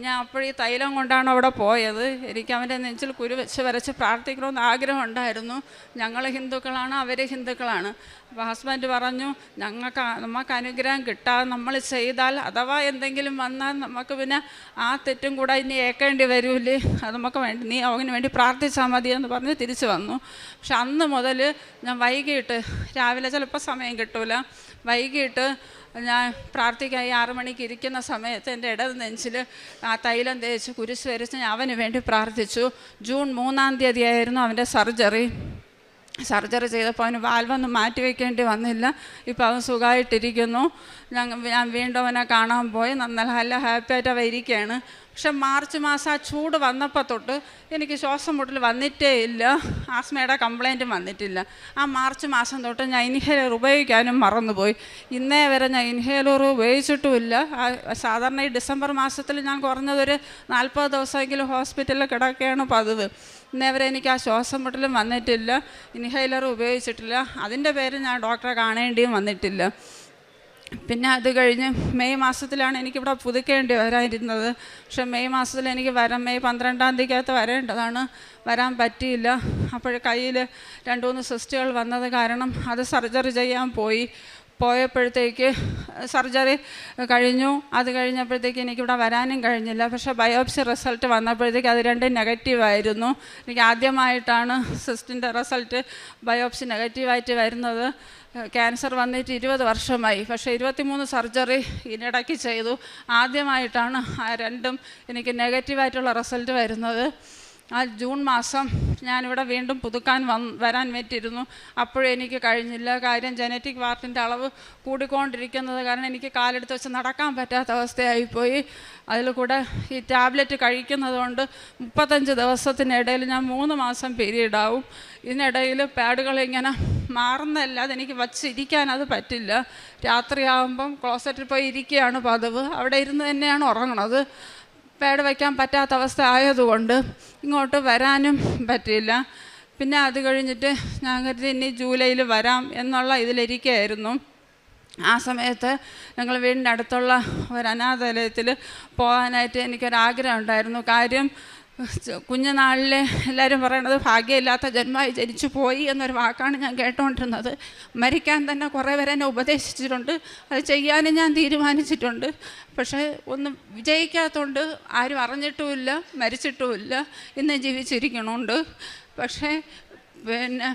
ഞാൻ അപ്പോഴീ തൈലം കൊണ്ടാണ് അവിടെ പോയത്. എനിക്ക് അവൻ്റെ നെഞ്ചിൽ കുരു വെച്ച് വരച്ച് പ്രാർത്ഥിക്കണമെന്ന് ആഗ്രഹം ഉണ്ടായിരുന്നു. ഞങ്ങൾ ഹിന്ദുക്കളാണ്, അവർ ഹിന്ദുക്കളാണ്. അപ്പോൾ ഹസ്ബൻഡ് പറഞ്ഞു, നമുക്ക് അനുഗ്രഹം കിട്ടാതെ നമ്മൾ ചെയ്താൽ അഥവാ എന്തെങ്കിലും വന്നാൽ നമുക്ക് പിന്നെ ആ തെറ്റും കൂടെ ഇനി ഏൽക്കേണ്ടി വരൂലേ, അത് നമുക്ക് വേണ്ടി നീ അവന് വേണ്ടി പ്രാർത്ഥിച്ചാൽ മതി എന്ന് പറഞ്ഞ് തിരിച്ചു വന്നു. പക്ഷെ അന്ന് മുതൽ ഞാൻ വൈകിട്ട്, രാവിലെ ചിലപ്പോൾ സമയം കിട്ടൂല, വൈകിട്ട് ഞാൻ പ്രാർത്ഥിക്കാൻ 6 മണിക്ക് ഇരിക്കുന്ന സമയത്ത് എൻ്റെ ഇടത് നെഞ്ചിൽ ആ തൈലം തേച്ച് കുരിശ് വരച്ച് ഞാൻ അവന് വേണ്ടി പ്രാർത്ഥിച്ചു. ജൂൺ 3-ാം തീയതിയായിരുന്നു അവൻ്റെ സർജറി ചെയ്തപ്പോൾ അവന് വാൽവൊന്നും മാറ്റി വയ്ക്കേണ്ടി വന്നില്ല. ഇപ്പോൾ അവൻ സുഖമായിട്ടിരിക്കുന്നു. ഞാൻ വീണ്ടും അവനെ കാണാൻ പോയി. നല്ല ഹാപ്പിയായിട്ട് അവ ഇരിക്കുകയാണ്. പക്ഷെ മാർച്ച് മാസം ആ ചൂട് വന്നപ്പോൾ തൊട്ട് എനിക്ക് ശ്വാസം മുട്ടൽ വന്നിട്ടേ ഇല്ല, ആസ്മയുടെ കംപ്ലൈൻറ്റും വന്നിട്ടില്ല. ആ മാർച്ച് മാസം തൊട്ട് ഞാൻ ഇൻഹേലർ ഉപയോഗിക്കാനും മറന്നുപോയി. ഇന്നേ വരെ ഞാൻ ഇൻഹേലർ ഉപയോഗിച്ചിട്ടുമില്ല. സാധാരണ ഈ ഡിസംബർ മാസത്തിൽ ഞാൻ കുറഞ്ഞതൊരു 40 ദിവസമെങ്കിലും ഹോസ്പിറ്റലിൽ കിടക്കുകയാണ് പതിവ്. ഇന്നേ വരെ എനിക്ക് ആ ശ്വാസം മുട്ടലും വന്നിട്ടില്ല, ഇൻഹേലർ ഉപയോഗിച്ചിട്ടില്ല. അതിൻ്റെ പേര് ഞാൻ ഡോക്ടറെ കാണേണ്ടിയും വന്നിട്ടില്ല. പിന്നെ അത് കഴിഞ്ഞ് മെയ് മാസത്തിലാണ് എനിക്കിവിടെ പുതുക്കേണ്ടി വരാനിരുന്നത്. പക്ഷെ മെയ് മാസത്തിൽ എനിക്ക് മെയ് 12-ാം തീയതിക്കകത്ത് വരേണ്ടതാണ്, വരാൻ പറ്റിയില്ല. അപ്പോൾ കയ്യിൽ 2-3 സിസ്റ്റുകൾ വന്നത് കാരണം അത് സർജറി ചെയ്യാൻ പോയപ്പോഴത്തേക്ക് സർജറി കഴിഞ്ഞു. അത് കഴിഞ്ഞപ്പോഴത്തേക്ക് എനിക്കിവിടെ വരാനും കഴിഞ്ഞില്ല. പക്ഷേ ബയോപ്സി റിസൾട്ട് വന്നപ്പോഴത്തേക്ക് അത് രണ്ടും നെഗറ്റീവായിരുന്നു. എനിക്ക് ആദ്യമായിട്ടാണ് സിസ്റ്റിൻ്റെ റിസൾട്ട് ബയോപ്സി നെഗറ്റീവായിട്ട് വരുന്നത്. ക്യാൻസർ വന്നിട്ട് 20 വർഷമായി. പക്ഷേ 23 സർജറി ഇതിനിടയ്ക്ക് ചെയ്തു. ആദ്യമായിട്ടാണ് ആ രണ്ടും എനിക്ക് നെഗറ്റീവായിട്ടുള്ള റിസൾട്ട് വരുന്നത്. ആ ജൂൺ മാസം ഞാനിവിടെ വീണ്ടും പുതുക്കാൻ വരാൻ പറ്റിയിരുന്നു. അപ്പോഴും എനിക്ക് കഴിഞ്ഞില്ല. കാര്യം ജനറ്റിക് പാർട്ടിൻ്റെ അളവ് കൂടിക്കൊണ്ടിരിക്കുന്നത് കാരണം എനിക്ക് കാലെടുത്ത് വെച്ച് നടക്കാൻ പറ്റാത്ത അവസ്ഥയായിപ്പോയി. അതിൽ കൂടെ ഈ ടാബ്ലറ്റ് കഴിക്കുന്നത് കൊണ്ട് 35 ദിവസത്തിനിടയിൽ ഞാൻ 3 മാസം പീരീഡ് ആവും. ഇതിനിടയിൽ പാഡുകൾ ഇങ്ങനെ മാറുന്നതല്ലാതെ എനിക്ക് വച്ചിരിക്കാൻ അത് പറ്റില്ല. രാത്രിയാകുമ്പം ക്ലോസറ്റിൽ പോയി ഇരിക്കുകയാണ് പതിവ്. അവിടെ ഇരുന്ന് തന്നെയാണ് ഉറങ്ങണത്. പാഡ് വയ്ക്കാൻ പറ്റാത്ത അവസ്ഥ ആയതുകൊണ്ട് ഇങ്ങോട്ട് വരാനും പറ്റില്ല. പിന്നെ അത് കഴിഞ്ഞിട്ട് ഞാൻ കരുതി ഇനി ജൂലൈയിൽ വരാം എന്നുള്ള ഇതിലിരിക്കുകയായിരുന്നു. ആ സമയത്ത് ഞങ്ങൾ വീടിൻ്റെ അടുത്തുള്ള ഒരു അനാഥാലയത്തിൽ പോകാനായിട്ട് എനിക്കൊരാഗ്രഹം ഉണ്ടായിരുന്നു. കാര്യം കുഞ്ഞുനാളിൽ എല്ലാവരും പറയണത് ഭാഗ്യമില്ലാത്ത ജന്മമായി ജനിച്ചു പോയി എന്നൊരു വാക്കാണ് ഞാൻ കേട്ടുകൊണ്ടിരുന്നത്. മരിക്കാൻ തന്നെ കുറേ പേരെ എന്നെ ഉപദേശിച്ചിട്ടുണ്ട്, അത് ചെയ്യാനും ഞാൻ തീരുമാനിച്ചിട്ടുണ്ട്. പക്ഷേ ഒന്നും വിജയിക്കാത്തതുകൊണ്ട് ആരും അറിഞ്ഞിട്ടുമില്ല, മരിച്ചിട്ടുമില്ല, ഇന്ന് ജീവിച്ചിരിക്കണുണ്ട്. പക്ഷേ പിന്നെ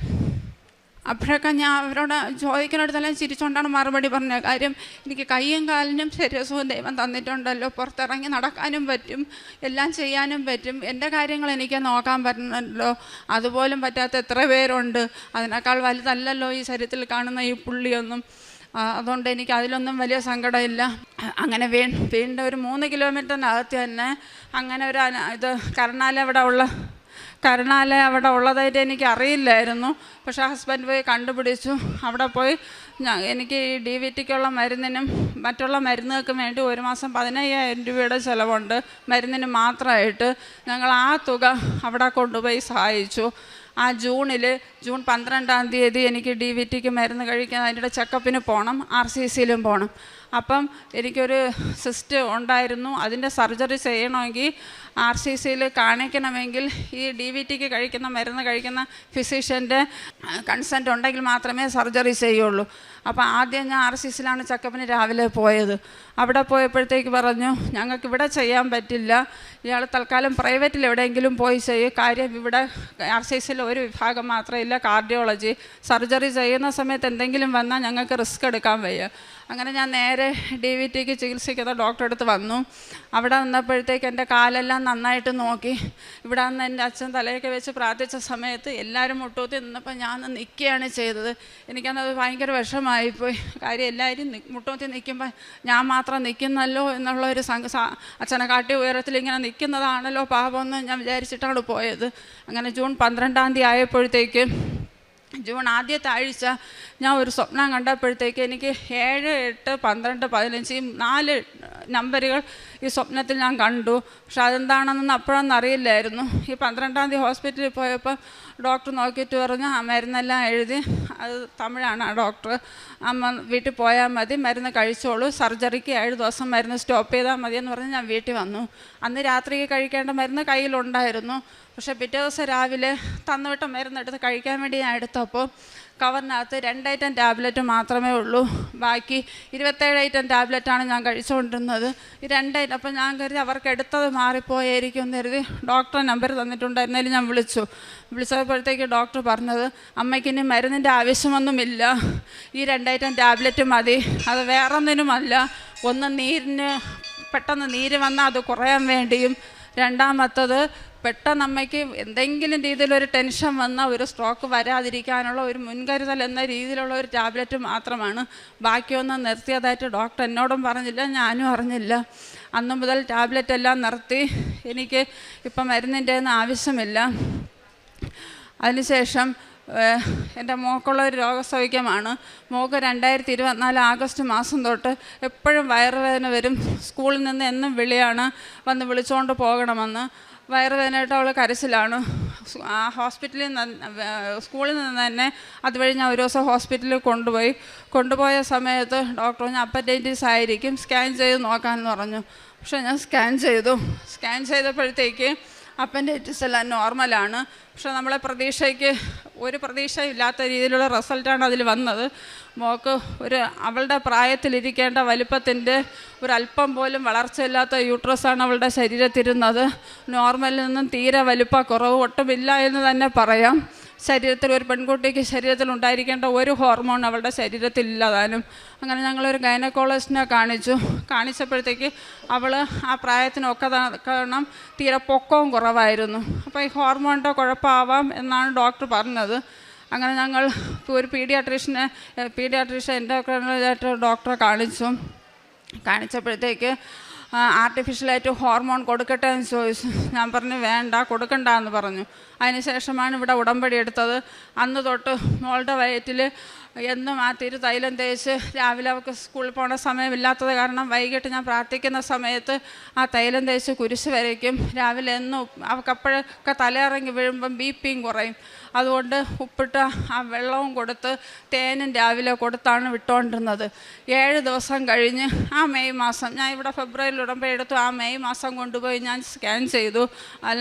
അപ്പോഴൊക്കെ ഞാൻ അവരോട് ചോദിക്കുന്നിടത്തെല്ലാം ചിരിച്ചുകൊണ്ടാണ് മറുപടി പറഞ്ഞ. കാര്യം എനിക്ക് കയ്യും കാലിനും ശരീരസുഖം ദൈവം തന്നിട്ടുണ്ടല്ലോ, പുറത്തിറങ്ങി നടക്കാനും പറ്റും, എല്ലാം ചെയ്യാനും പറ്റും. എൻ്റെ കാര്യങ്ങൾ എനിക്ക് നോക്കാൻ പറ്റണമല്ലോ, അതുപോലും പറ്റാത്ത എത്ര പേരുണ്ട്. അതിനേക്കാൾ വലുതല്ലല്ലോ ഈ ശരീരത്തിൽ കാണുന്ന ഈ പുള്ളിയൊന്നും. അതുകൊണ്ട് എനിക്ക് അതിലൊന്നും വലിയ സങ്കടമില്ല. അങ്ങനെ വീണ്ടും ഒരു 3 കിലോമീറ്ററിനകത്ത് തന്നെ അങ്ങനെ ഒരു കരുണാലയം അവിടെ ഉള്ളതായിട്ട് എനിക്ക് അറിയില്ലായിരുന്നു. പക്ഷേ ഹസ്ബൻഡ് പോയി കണ്ടുപിടിച്ചു. അവിടെ പോയി എനിക്ക് ഈ DVTക്കുള്ള മരുന്നിനും മറ്റുള്ള മരുന്നുകൾക്കും വേണ്ടി 1 മാസം 15,000 രൂപയുടെ ചിലവുണ്ട് മരുന്നിന് മാത്രമായിട്ട്. ഞങ്ങൾ ആ തുക അവിടെ കൊണ്ടുപോയി സഹായിച്ചു. ആ ജൂൺ 12-ാം തീയതി എനിക്ക് DVTക്ക് മരുന്ന് കഴിക്കാൻ അതിൻ്റെ ചെക്കപ്പിന് പോകണം, RCCയിലും പോകണം. അപ്പം എനിക്കൊരു സിസ്റ്റ് ഉണ്ടായിരുന്നു. അതിൻ്റെ സർജറി ചെയ്യണമെങ്കിൽ RCCയിൽ കാണിക്കണമെങ്കിൽ ഈ DVTക്ക് കഴിക്കുന്ന മരുന്ന് കഴിക്കുന്ന ഫിസിഷ്യൻ്റെ കൺസെൻറ്റ് ഉണ്ടെങ്കിൽ മാത്രമേ സർജറി ചെയ്യുള്ളൂ. അപ്പോൾ ആദ്യം ഞാൻ RCCയിലാണ് ചെക്കപ്പിന് രാവിലെ പോയത്. അവിടെ പോയപ്പോഴത്തേക്ക് പറഞ്ഞു, ഞങ്ങൾക്ക് ഇവിടെ ചെയ്യാൻ പറ്റില്ല, ഇയാൾ തൽക്കാലം പ്രൈവറ്റിൽ എവിടെയെങ്കിലും പോയി ചെയ്യും. കാര്യം ഇവിടെ RCCയിൽ ഒരു വിഭാഗം മാത്രമേ ഇല്ല, കാർഡിയോളജി. സർജറി ചെയ്യുന്ന സമയത്ത് എന്തെങ്കിലും വന്നാൽ ഞങ്ങൾക്ക് റിസ്ക് എടുക്കാൻ വയ്യ. അങ്ങനെ ഞാൻ നേരെ DVTക്ക് ചികിത്സിക്കുന്ന ഡോക്ടറെ അടുത്ത് വന്നു. അവിടെ വന്നപ്പോഴത്തേക്ക് എൻ്റെ കാലെല്ലാം നന്നായിട്ട് നോക്കി. ഇവിടെ വന്ന് എൻ്റെ അച്ഛൻ തലയൊക്കെ വെച്ച് പ്രാർത്ഥിച്ച സമയത്ത് എല്ലാവരും മുട്ടൂത്തി നിന്നപ്പോൾ ഞാൻ നിൽക്കുകയാണ് ചെയ്തത്. എനിക്കത് ഭയങ്കര വിഷമമായിപ്പോയി. കാര്യം എല്ലാവരും മുട്ടൂത്തി നിൽക്കുമ്പോൾ ഞാൻ മാത്രം നിൽക്കുന്നല്ലോ എന്നുള്ളൊരു അച്ഛനെ കാട്ടി ഉയരത്തിൽ ഇങ്ങനെ നിൽക്കുന്നതാണല്ലോ പാപമെന്ന് ഞാൻ വിചാരിച്ചിട്ടാണ് പോയത്. അങ്ങനെ ജൂൺ 12 ആയപ്പോഴത്തേക്ക്, ജൂൺ ആദ്യത്തെ ആഴ്ച ഞാൻ ഒരു സ്വപ്നം കണ്ടപ്പോഴത്തേക്ക് എനിക്ക് 7, 8, 12, 15 ഈ 4 നമ്പറുകൾ ഈ സ്വപ്നത്തിൽ ഞാൻ കണ്ടു. പക്ഷെ അതെന്താണെന്നൊന്നും അപ്പോഴൊന്നും അറിയില്ലായിരുന്നു. ഈ 12 ഹോസ്പിറ്റലിൽ പോയപ്പോൾ ഡോക്ടർ നോക്കിയിട്ട് പറഞ്ഞു, ആ മരുന്നെല്ലാം എഴുതി, അത് തമിഴാണ് ആ ഡോക്ടർ, അമ്മ വീട്ടിൽ പോയാൽ മതി, മരുന്ന് കഴിച്ചോളൂ, സർജറിക്ക് 7 ദിവസം മരുന്ന് സ്റ്റോപ്പ് ചെയ്താൽ മതിയെന്ന് പറഞ്ഞ് ഞാൻ വീട്ടിൽ വന്നു. അന്ന് രാത്രിക്ക് കഴിക്കേണ്ട മരുന്ന് കയ്യിലുണ്ടായിരുന്നു. പക്ഷേ പിറ്റേ ദിവസം രാവിലെ തന്നുവിട്ട മരുന്നെടുത്ത് കഴിക്കാൻ വേണ്ടി ഞാൻ എടുത്തപ്പോൾ കവറിനകത്ത് 2 ഐറ്റം ടാബ്ലറ്റ് മാത്രമേ ഉള്ളൂ. ബാക്കി 27 ഐറ്റം ടാബ്ലറ്റാണ് ഞാൻ കഴിച്ചുകൊണ്ടിരുന്നത്. ഈ 2 ഐറ്റം അപ്പം ഞാൻ കരുതി അവർക്ക് എടുത്തത് മാറിപ്പോയായിരിക്കും എന്ന് കരുതി ഡോക്ടറെ നമ്പർ തന്നിട്ടുണ്ടായിരുന്നതിൽ ഞാൻ വിളിച്ചപ്പോഴത്തേക്ക് ഡോക്ടർ പറഞ്ഞത്, അമ്മയ്ക്കിനി മരുന്നിൻ്റെ ആവശ്യമൊന്നുമില്ല, ഈ 2 ഐറ്റം ടാബ്ലറ്റ് മതി, അത് വേറൊന്നിനുമല്ല. ഒന്ന് പെട്ടെന്ന് നീര് വന്നാൽ അത് കുറയാൻ വേണ്ടിയും, രണ്ടാമത്തത് പെട്ടെന്ന് അമ്മയ്ക്ക് എന്തെങ്കിലും രീതിയിലൊരു ടെൻഷൻ വന്നാൽ ഒരു സ്ട്രോക്ക് വരാതിരിക്കാനുള്ള ഒരു മുൻകരുതൽ എന്ന രീതിയിലുള്ള ഒരു ടാബ്ലറ്റ് മാത്രമാണ്. ബാക്കിയൊന്നും നിർത്തിയതായിട്ട് ഡോക്ടർ എന്നോടും പറഞ്ഞില്ല, ഞാനും അറിഞ്ഞില്ല. അന്നു മുതൽ ടാബ്ലറ്റ് എല്ലാം നിർത്തി. എനിക്ക് ഇപ്പം മരുന്നിൻ്റെ ഒന്നും ആവശ്യമില്ല. അതിനുശേഷം എൻ്റെ മോക്കുള്ളൊരു രോഗസൗഖ്യമാണ്. മോക്ക് 2024 ആഗസ്റ്റ് മാസം തൊട്ട് എപ്പോഴും വയറുവേദന വരും. സ്കൂളിൽ നിന്ന് എന്നും വിളിയാണ്, വന്ന് വിളിച്ചുകൊണ്ട് പോകണമെന്ന്. വയറുവേദനയായിട്ട് അവൾ കരച്ചിലാണ്. സ്കൂളിൽ നിന്ന് തന്നെ അതുവഴി ഞാൻ ഒരു ദിവസം ഹോസ്പിറ്റലിൽ കൊണ്ടുപോയ സമയത്ത് ഡോക്ടർ പറഞ്ഞു അപ്പറ്റൈറ്റിസ് ആയിരിക്കും, സ്കാൻ ചെയ്ത് നോക്കാമെന്ന് പറഞ്ഞു. പക്ഷേ ഞാൻ സ്കാൻ ചെയ്തപ്പോഴത്തേക്ക് അപ്പൻഡൈറ്റിസ് എല്ലാം നോർമലാണ്. പക്ഷെ നമ്മളെ ഒരു പ്രതീക്ഷയില്ലാത്ത രീതിയിലുള്ള റിസൾട്ടാണ് അതിൽ വന്നത്. മോൾക്ക് അവളുടെ പ്രായത്തിലിരിക്കേണ്ട വലിപ്പത്തിൻ്റെ ഒരല്പം പോലും വളർച്ചയില്ലാത്ത യൂട്രസാണ് അവളുടെ ശരീരത്തിരുന്നത്. നോർമലിൽ നിന്നും തീരെ വലിപ്പക്കുറവ് ഒട്ടുമില്ല എന്ന് തന്നെ പറയാം. ഒരു പെൺകുട്ടിക്ക് ശരീരത്തിൽ ഉണ്ടായിരിക്കേണ്ട ഒരു ഹോർമോൺ അവളുടെ ശരീരത്തിൽ ഇല്ലാതാനും. അങ്ങനെ ഞങ്ങളൊരു ഗൈനക്കോളജിസ്റ്റിനെ കാണിച്ചപ്പോഴത്തേക്ക് അവൾ ആ പ്രായത്തിനൊക്കെ കാരണം തീരെ പൊക്കവും കുറവായിരുന്നു. അപ്പോൾ ഈ ഹോർമോണിൻ്റെ കുഴപ്പമാവാം എന്നാണ് ഡോക്ടർ പറഞ്ഞത്. അങ്ങനെ ഞങ്ങൾ ഒരു പീഡിയാട്രീഷ്യൻ എൻഡോക്രൈനോളജിസ്റ്റ് ഡോക്ടറെ കാണിച്ചപ്പോഴത്തേക്ക് ആർട്ടിഫിഷ്യലായിട്ട് ഹോർമോൺ കൊടുക്കട്ടെ എന്ന് ചോദിച്ചു. ഞാൻ പറഞ്ഞു വേണ്ട, കൊടുക്കണ്ട എന്ന് പറഞ്ഞു. അതിനുശേഷമാണ് ഇവിടെ ഉടമ്പടി എടുത്തത്. അന്ന് തൊട്ട് മോളുടെ വയറ്റിൽ എന്നും ആ തൈലം തേച്ച്, രാവിലെ അവൾക്ക് സ്കൂളിൽ പോകേണ്ട സമയമില്ലാത്തത് കാരണം വൈകിട്ട് ഞാൻ പ്രാർത്ഥിക്കുന്ന സമയത്ത് ആ തൈലം തേച്ച് കുരിശ് വരയ്ക്കും. രാവിലെ എന്നും അവൾക്കപ്പോഴൊക്കെ തലയിറങ്ങി വീഴുമ്പം BP കുറയും. അതുകൊണ്ട് ഉപ്പിട്ട ആ വെള്ളവും കൊടുത്ത് തേനും രാവിലെ കൊടുത്താണ് വിട്ടുകൊണ്ടിരുന്നത്. 7 ദിവസം കഴിഞ്ഞ് ആ മെയ് മാസം, ഞാൻ ഇവിടെ ഫെബ്രുവരിയിൽ ഉടമ്പടി എടുത്തു, ആ മെയ് മാസം കൊണ്ടുപോയി ഞാൻ സ്കാൻ ചെയ്തു,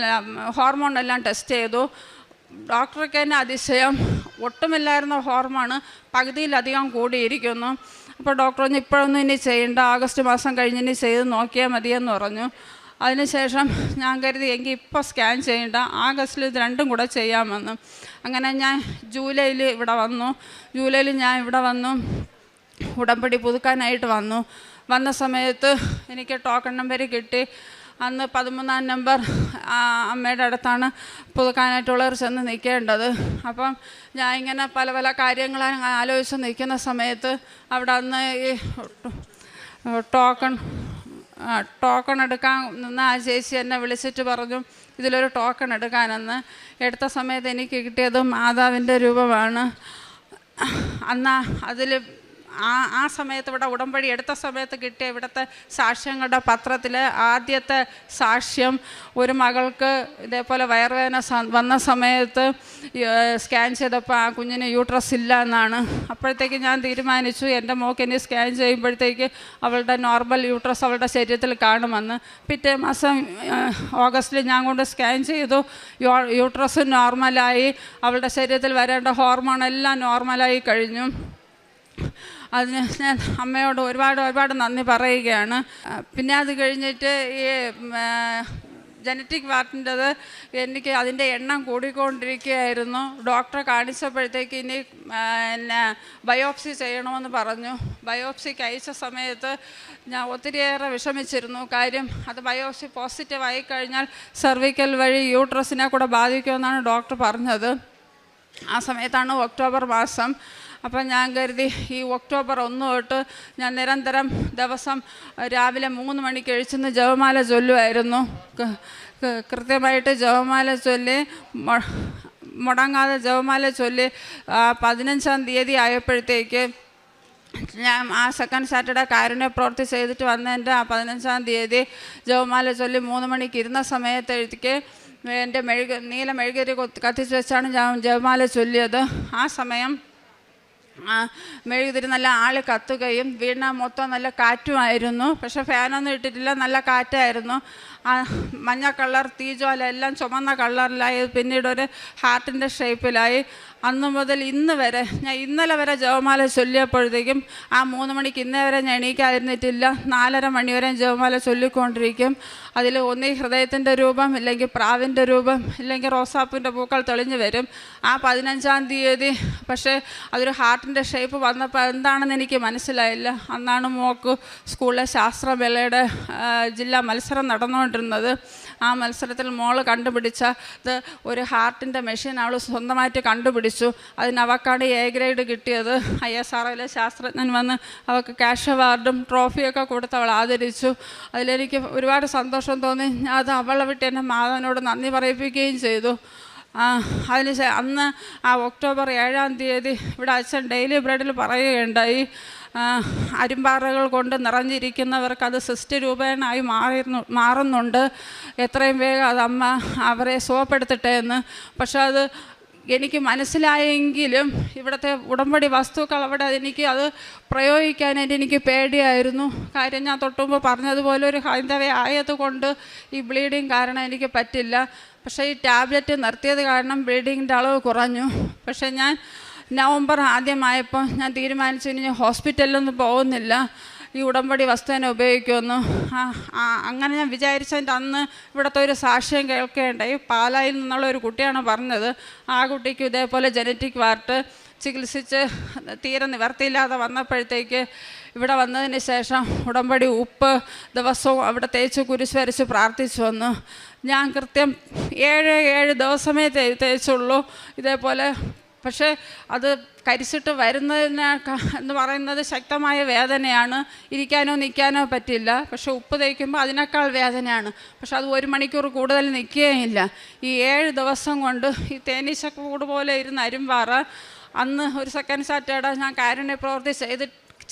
ഹോർമോൺ എല്ലാം ടെസ്റ്റ് ചെയ്തു. ഡോക്ടർക്ക് തന്നെ അതിശയം, ഒട്ടുമില്ലായിരുന്ന ഹോർമോൺ പകുതിയിലധികം കൂടിയിരിക്കുന്നു. അപ്പോൾ ഡോക്ടർ പറഞ്ഞു ഇപ്പോഴൊന്നും ഇനി ചെയ്യേണ്ട, ആഗസ്റ്റ് മാസം കഴിഞ്ഞ് ഇനി ചെയ്ത് നോക്കിയാൽ മതിയെന്ന് പറഞ്ഞു. അതിനുശേഷം ഞാൻ കരുതി എങ്കിൽ ഇപ്പോൾ സ്കാൻ ചെയ്യേണ്ട, ആഗസ്റ്റിൽ ഇത് രണ്ടും കൂടെ ചെയ്യാമെന്ന്. അങ്ങനെ ഞാൻ ജൂലൈയിൽ ഞാൻ ഇവിടെ വന്നു ഉടമ്പടി പുതുക്കാനായിട്ട് വന്ന സമയത്ത് എനിക്ക് ടോക്കൺ നമ്പർ കിട്ടി. അന്ന് 13-ാം നമ്പർ അമ്മയുടെ അടുത്താണ് പുതുക്കാനായിട്ടുള്ളവർ ചെന്ന് നിൽക്കേണ്ടത്. അപ്പം ഞാൻ ഇങ്ങനെ പല കാര്യങ്ങൾ ആലോചിച്ച് നിൽക്കുന്ന സമയത്ത് അവിടെ അന്ന് ഈ ടോക്കൺ എടുക്കാൻ നിന്ന ആ ചേച്ചി എന്നെ വിളിച്ചിട്ട് പറഞ്ഞു ഇതിലൊരു ടോക്കൺ എടുക്കാനെന്ന്. എടുത്ത സമയത്ത് എനിക്ക് കിട്ടിയത് മാതാവിൻ്റെ രൂപമാണ്. അന്ന് അതിൽ ആ സമയത്ത് ഇവിടെ ഉടമ്പടി എടുത്ത സമയത്ത് കിട്ടിയ ഇവിടുത്തെ സാക്ഷ്യങ്ങളുടെ പത്രത്തിൽ ആദ്യത്തെ സാക്ഷ്യം, ഒരു മകൾക്ക് ഇതേപോലെ വയറുവേദന വന്ന സമയത്ത് സ്കാൻ ചെയ്തപ്പോൾ ആ കുഞ്ഞിന് യൂട്രസ് ഇല്ല എന്നാണ്. അപ്പോഴത്തേക്ക് ഞാൻ തീരുമാനിച്ചു എൻ്റെ മോൾക്ക് ഇനി സ്കാൻ ചെയ്യുമ്പോഴത്തേക്ക് അവളുടെ നോർമൽ യൂട്രസ് അവളുടെ ശരീരത്തിൽ കാണുമെന്ന്. പിറ്റേ മാസം ഓഗസ്റ്റിൽ ഞാൻ കൊണ്ട് സ്കാൻ ചെയ്തു, യൂട്രസ് നോർമലായി, അവളുടെ ശരീരത്തിൽ വരേണ്ട ഹോർമോൺ എല്ലാം നോർമലായി കഴിഞ്ഞു. അതിന് ഞാൻ അമ്മയോട് ഒരുപാട് നന്ദി പറയുകയാണ്. പിന്നെ അത് കഴിഞ്ഞിട്ട് ഈ ജനറ്റിക് വാർഡിൻ്റെത് എനിക്ക് അതിൻ്റെ എണ്ണം കൂടിക്കൊണ്ടിരിക്കുകയായിരുന്നു. ഡോക്ടറെ കാണിച്ചപ്പോഴത്തേക്ക് ഇനി ബയോപ്സി ചെയ്യണമെന്ന് പറഞ്ഞു. ബയോപ്സിക്ക് അയച്ച സമയത്ത് ഞാൻ ഒത്തിരിയേറെ വിഷമിച്ചിരുന്നു. കാര്യം അത് ബയോപ്സി പോസിറ്റീവ് ആയിക്കഴിഞ്ഞാൽ സെർവിക്കൽ വഴി യൂട്രസിനെ കൂടെ ബാധിക്കുമെന്നാണ് ഡോക്ടർ പറഞ്ഞത്. ആ സമയത്താണ് ഒക്ടോബർ മാസം. അപ്പം ഞാൻ കരുതി ഈ ഒക്ടോബർ 1 തൊട്ട് ഞാൻ നിരന്തരം ദിവസം രാവിലെ 3 മണിക്ക് എഴുതുന്ന ജപമാല ചൊല്ലുമായിരുന്നു. കൃത്യമായിട്ട് ജപമാല ചൊല്ലി മുടങ്ങാതെ ജപമാല ചൊല്ലി 15-ാം തീയതി ആയപ്പോഴത്തേക്ക് ഞാൻ ആ സെക്കൻഡ് സാറ്റർഡേ കാരുണ്യ പ്രവൃത്തി ചെയ്തിട്ട് വന്നതിൻ്റെ ആ 15-ാം തീയതി ജപമാല ചൊല്ലി 3 മണിക്ക് ഇരുന്ന സമയത്തേക്ക് എൻ്റെ നീല മെഴുകുതിരി കത്തിച്ച് വെച്ചാണ് ഞാൻ ജപമാല ചൊല്ലിയത്. ആ സമയം മെഴുകുതിരി നല്ല ആൾ കത്തുകയും വീണ മൊത്തം നല്ല കാറ്റുമായിരുന്നു. പക്ഷെ ഫാനൊന്നും ഇട്ടിട്ടില്ല, നല്ല കാറ്റായിരുന്നു. ആ മഞ്ഞ കളർ തീജ്വാല എല്ലാം ചുമന്ന കളറിലായി, പിന്നീട് ഒരു ഹാർട്ടിൻ്റെ ഷേപ്പിലായി. അന്ന് മുതൽ ഇന്ന് വരെ ഞാൻ ഇന്നലെ വരെ ജപമാല ചൊല്ലിയപ്പോഴത്തേക്കും ആ 3 മണിക്ക് ഇന്നേ വരെ ഞാൻ എണീക്കാതിരുന്നിട്ടില്ല. 4:30 മണി വരെ ജപമാല ചൊല്ലിക്കൊണ്ടിരിക്കും. അതിൽ ഒന്നീ ഹൃദയത്തിൻ്റെ രൂപം, ഇല്ലെങ്കിൽ പ്രാവിൻ്റെ രൂപം, ഇല്ലെങ്കിൽ റോസാപ്പിൻ്റെ പൂക്കൾ തെളിഞ്ഞു വരും. ആ 15-ാം തീയതി പക്ഷേ അതൊരു ഹാർട്ടിൻ്റെ ഷേപ്പ് വന്നപ്പോൾ എന്താണെന്ന് എനിക്ക് മനസ്സിലായില്ല. അന്നാണ് മോക്ക് സ്കൂളിലെ ശാസ്ത്രമേളയുടെ ജില്ലാ മത്സരം നടന്നുകൊണ്ടിരുന്നത്. ആ മത്സരത്തിൽ മോള് കണ്ടുപിടിച്ചത് ഒരു ഹാർട്ടിൻ്റെ മെഷീൻ അവൾ സ്വന്തമായിട്ട് കണ്ടുപിടിച്ചു. അതിന് അവക്കാണ് A ഗ്രേഡ് കിട്ടിയത്. ISROയിലെ ശാസ്ത്രജ്ഞൻ വന്ന് അവൾക്ക് ക്യാഷ് അവാർഡും ട്രോഫിയൊക്കെ കൊടുത്ത് അവൾ ആദരിച്ചു. അതിലെനിക്ക് ഒരുപാട് സന്തോഷം തോന്നി. അത് അവളെ വിട്ട് എൻ്റെ മാതാവിനോട് നന്ദി പറയിപ്പിക്കുകയും ചെയ്തു. അന്ന് ആ ഒക്ടോബർ 7-ാം തീയതി ഇവിടെ അച്ഛൻ ഡെയിലി ബ്രെഡിൽ പറയുകയുണ്ടായി, അരിമ്പാറകൾ കൊണ്ട് നിറഞ്ഞിരിക്കുന്നവർക്ക് അത് സിസ്റ്റ് രൂപേണായി മാറുന്നുണ്ട്, എത്രയും വേഗം അത് അമ്മ അവരെ സുഖപ്പെടുത്തട്ടെ എന്ന്. പക്ഷെ അത് എനിക്ക് മനസ്സിലായെങ്കിലും ഇവിടുത്തെ ഉടമ്പടി വസ്തുക്കൾ അവിടെ എനിക്ക് അത് പ്രയോഗിക്കാനായിട്ട് എനിക്ക് പേടിയായിരുന്നു. കാര്യം ഞാൻ തൊട്ടുമ്പോൾ പറഞ്ഞതുപോലെ ഒരു ഹൈന്ദവ ആയതുകൊണ്ട് ഈ ബ്ലീഡിങ് കാരണം എനിക്ക് പറ്റില്ല. പക്ഷേ ഈ ടാബ്ലറ്റ് നിർത്തിയത് കാരണം ബ്ലീഡിങ്ങിൻ്റെ അളവ് കുറഞ്ഞു. പക്ഷേ ഞാൻ നവംബർ ആദ്യമായപ്പോൾ ഞാൻ തീരുമാനിച്ചു ഇനി ഞാൻ ഹോസ്പിറ്റലിലൊന്നും പോകുന്നില്ല, ഈ ഉടമ്പടി വസ്തുവിനെ ഉപയോഗിക്കുമെന്നു. അങ്ങനെ ഞാൻ വിചാരിച്ചതിൻ്റെ അന്ന് ഇവിടുത്തെ ഒരു സാക്ഷ്യം കേൾക്കേണ്ടായി. പാലായിൽ നിന്നുള്ള ഒരു കുട്ടിയാണ് പറഞ്ഞത്. ആ കുട്ടിക്ക് ഇതേപോലെ ജനറ്റിക് വാർട്ട് ചികിത്സിച്ച് തീരെ നിവർത്തിയില്ലാതെ വന്നപ്പോഴത്തേക്ക് ഇവിടെ വന്നതിന് ശേഷം ഉടമ്പടി ഉപ്പ് ദിവസവും അവിടെ തേച്ച് കുരിശ് വരച്ച് പ്രാർത്ഥിച്ചു വന്നു. ഞാൻ കൃത്യം 7 ദിവസമേ തേച്ചുള്ളൂ ഇതേപോലെ. പക്ഷേ അത് കരിച്ചിട്ട് എന്ന് പറയുന്നത് ശക്തമായ വേദനയാണ്. ഇരിക്കാനോ നിൽക്കാനോ പറ്റില്ല. പക്ഷെ ഉപ്പ് തേക്കുമ്പോൾ അതിനേക്കാൾ വേദനയാണ്. പക്ഷെ അത് 1 മണിക്കൂർ കൂടുതൽ നിൽക്കുകയില്ല. ഈ 7 ദിവസം കൊണ്ട് ഈ തേനീച്ചക്കൂട് പോലെ ഇരുന്ന് അരുമ്പാറ അന്ന് ഒരു സെക്കൻഡ് സാറ്റർഡേ ഞാൻ കാരുണ്യ പ്രവൃത്തി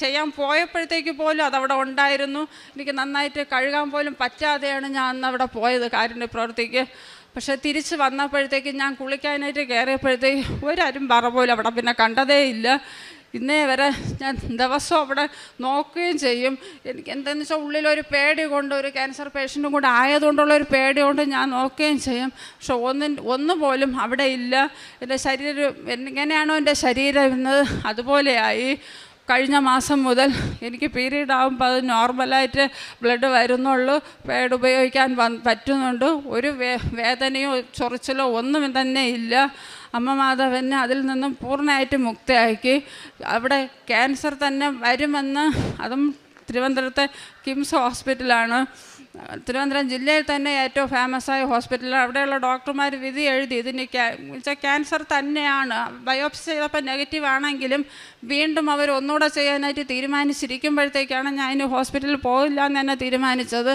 ചെയ്യാൻ പോയപ്പോഴത്തേക്ക് പോലും അതവിടെ ഉണ്ടായിരുന്നു. എനിക്ക് നന്നായിട്ട് കഴുകാൻ പോലും പറ്റാതെയാണ് ഞാൻ അന്ന് അവിടെ പോയത് കാരുണ്യ പ്രവൃത്തിക്ക്. പക്ഷെ തിരിച്ച് വന്നപ്പോഴത്തേക്ക് ഞാൻ കുളിക്കാനായിട്ട് കയറിയപ്പോഴത്തേക്ക് ഒരു അരുമ്പാറ പോലും അവിടെ പിന്നെ കണ്ടതേ ഇല്ല. ഇന്നേ വരെ ഞാൻ ദിവസവും അവിടെ നോക്കുകയും ചെയ്യും. എനിക്ക് എന്താണെന്ന് വെച്ചാൽ ഉള്ളിലൊരു പേടി കൊണ്ട്, ഒരു ക്യാൻസർ പേഷ്യൻറ്റും കൂടെ ആയതുകൊണ്ടുള്ളൊരു പേടി കൊണ്ട് ഞാൻ നോക്കുകയും ചെയ്യും. പക്ഷെ ഒന്നുപോലും അവിടെ ഇല്ല. എൻ്റെ ശരീരം എങ്ങനെയാണോ എൻ്റെ ശരീരം ഇരുന്നത് അതുപോലെയായി. കഴിഞ്ഞ മാസം മുതൽ എനിക്ക് പീരീഡ് ആകുമ്പോൾ അത് നോർമലായിട്ട് ബ്ലഡ് വരുന്നുള്ളൂ. പാഡ് ഉപയോഗിക്കാൻ പറ്റുന്നുണ്ട്. ഒരു വേദനയോ ചൊറിച്ചിലോ ഒന്നും തന്നെ ഇല്ല. അമ്മ മാതാവെന്നെ അതിൽ നിന്നും പൂർണ്ണമായിട്ട് മുക്തയാക്കി. അവിടെ ക്യാൻസർ തന്നെ വരുമെന്ന്, അതും തിരുവനന്തപുരത്തെ കിംസ് ഹോസ്പിറ്റലാണ്, തിരുവനന്തപുരം ജില്ലയിൽ തന്നെ ഏറ്റവും ഫേമസായ ഹോസ്പിറ്റലാണ്. അവിടെയുള്ള ഡോക്ടർമാർ വിധി എഴുതി ഇതിന് ക്യാൻസർ തന്നെയാണ്. ബയോപ്സി ചെയ്തപ്പോൾ നെഗറ്റീവ് ആണെങ്കിലും വീണ്ടും അവർ ഒന്നുകൂടെ ചെയ്യാനായിട്ട് തീരുമാനിച്ചിരിക്കുമ്പോഴത്തേക്കാണ് ഞാൻ ഇനി ഹോസ്പിറ്റലിൽ പോകില്ല എന്ന് തന്നെ തീരുമാനിച്ചത്.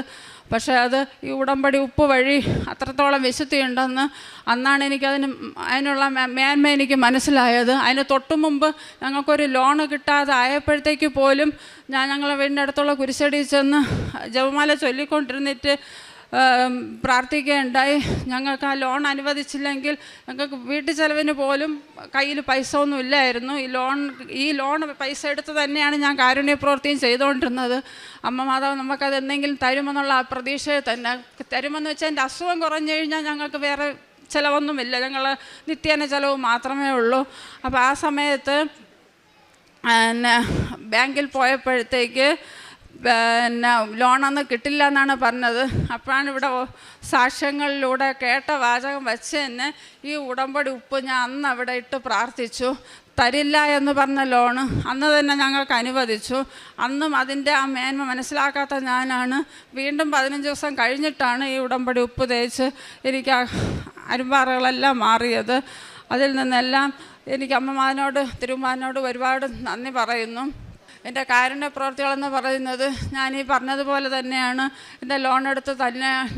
പക്ഷേ അത് ഈ ഉടമ്പടി ഉപ്പ് വഴി അത്രത്തോളം വിശുദ്ധിയുണ്ടെന്ന് അന്നാണ് അതിനുള്ള മേന്മ എനിക്ക് മനസ്സിലായത്. അതിന് തൊട്ടു മുമ്പ് ഞങ്ങൾക്കൊരു ലോണ് കിട്ടാതെ ആയപ്പോഴത്തേക്ക് പോലും ഞങ്ങളെ വീടിൻ്റെ അടുത്തുള്ള കുരിശടി ചെന്ന് ജപമാല ചൊല്ലിക്കൊണ്ടിരുന്നിട്ട് പ്രാർത്ഥിക്കുകയുണ്ടായി. ഞങ്ങൾക്ക് ആ ലോൺ അനുവദിച്ചില്ലെങ്കിൽ ഞങ്ങൾക്ക് വീട്ടു ചെലവിന് പോലും കയ്യിൽ പൈസ ഒന്നും ഇല്ലായിരുന്നു. ഈ ലോൺ പൈസ എടുത്ത് തന്നെയാണ് ഞാൻ കാരുണ്യ പ്രവൃത്തിയും ചെയ്തുകൊണ്ടിരുന്നത്. അമ്മ മാതാവ് നമുക്കത് എന്തെങ്കിലും തരുമെന്നുള്ള ആ പ്രതീക്ഷയെ തന്നെ തരുമെന്ന് വെച്ചാൽ എൻ്റെ അസുഖം കുറഞ്ഞു കഴിഞ്ഞാൽ ഞങ്ങൾക്ക് വേറെ ചിലവൊന്നുമില്ല, ഞങ്ങൾ നിത്യേന ചിലവ് മാത്രമേ ഉള്ളൂ. അപ്പോൾ ആ സമയത്ത് ബാങ്കിൽ പോയപ്പോഴത്തേക്ക് പിന്നെ ലോണൊന്നും കിട്ടില്ല എന്നാണ് പറഞ്ഞത്. അപ്പോഴാണ് ഇവിടെ സാക്ഷ്യങ്ങളിലൂടെ കേട്ട വാചകം വെച്ച് തന്നെ ഈ ഉടമ്പടി ഉപ്പ് ഞാൻ അന്ന് അവിടെ ഇട്ട് പ്രാർത്ഥിച്ചു. തരില്ല എന്ന് പറഞ്ഞ ലോണ് അന്ന് തന്നെ ഞങ്ങൾക്ക് അനുവദിച്ചു. അന്നും അതിൻ്റെ ആ മേന്മ മനസ്സിലാക്കാത്ത ഞാനാണ് വീണ്ടും 15 ദിവസം കഴിഞ്ഞിട്ടാണ് ഈ ഉടമ്പടി ഉപ്പ് തേച്ച് എനിക്ക് അരുമ്പാറകളെല്ലാം മാറിയത്. അതിൽ നിന്നെല്ലാം എനിക്ക് അമ്മമാനോട് തിരുമാനോട് ഒരുപാട് നന്ദി പറയുന്നു. എൻ്റെ കാരുണ്യ പ്രവർത്തികളെന്ന് പറയുന്നത് ഞാൻ ഈ പറഞ്ഞതുപോലെ തന്നെയാണ്. എൻ്റെ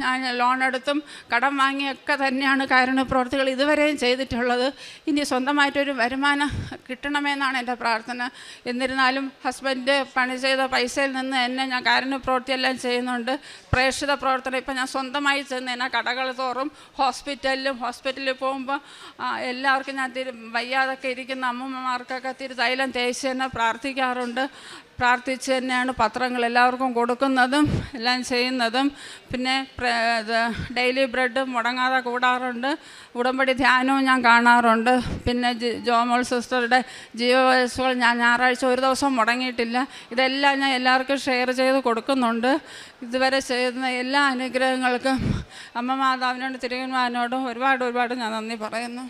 ഞാൻ ലോണെടുത്തും കടം വാങ്ങിയൊക്കെ തന്നെയാണ് കാരുണ്യ പ്രവർത്തികൾ ഇതുവരെയും ചെയ്തിട്ടുള്ളത്. ഇനി സ്വന്തമായിട്ടൊരു വരുമാനം കിട്ടണമെന്നാണ് എൻ്റെ പ്രാർത്ഥന. എന്നിരുന്നാലും ഹസ്ബൻഡ് പണി ചെയ്ത പൈസയിൽ നിന്ന് എന്നെ ഞാൻ കാരുണ്യ പ്രവൃത്തിയെല്ലാം ചെയ്യുന്നുണ്ട്. പ്രേക്ഷിത പ്രവർത്തനം ഇപ്പം ഞാൻ സ്വന്തമായി ചെന്ന് എന്നെ കടകൾ തോറും ഹോസ്പിറ്റലിൽ പോകുമ്പോൾ എല്ലാവർക്കും ഞാൻ വയ്യാതൊക്കെ ഇരിക്കുന്ന അമ്മൂമ്മമാർക്കൊക്കെ തൈലം തേച്ച് തന്നെ പ്രാർത്ഥിച്ച് തന്നെയാണ് പത്രങ്ങൾ എല്ലാവർക്കും കൊടുക്കുന്നതും എല്ലാം ചെയ്യുന്നതും. പിന്നെ ഡെയിലി ബ്രെഡ് മുടങ്ങാതെ കൂടാറുണ്ട്. ഉടമ്പടി ധ്യാനവും ഞാൻ കാണാറുണ്ട്. പിന്നെ ജോമോൾ സിസ്റ്ററുടെ ജീവവയസ്സുകൾ ഞാൻ ഞായറാഴ്ച ഒരു ദിവസം മുടങ്ങിയിട്ടില്ല. ഇതെല്ലാം ഞാൻ എല്ലാവർക്കും ഷെയർ ചെയ്ത് കൊടുക്കുന്നുണ്ട്. ഇതുവരെ ചെയ്യുന്ന എല്ലാ അനുഗ്രഹങ്ങൾക്കും അമ്മ മാതാവിനോടും തിരുവന്മാരനോടും ഒരുപാട് ഞാൻ നന്ദി പറയുന്നു.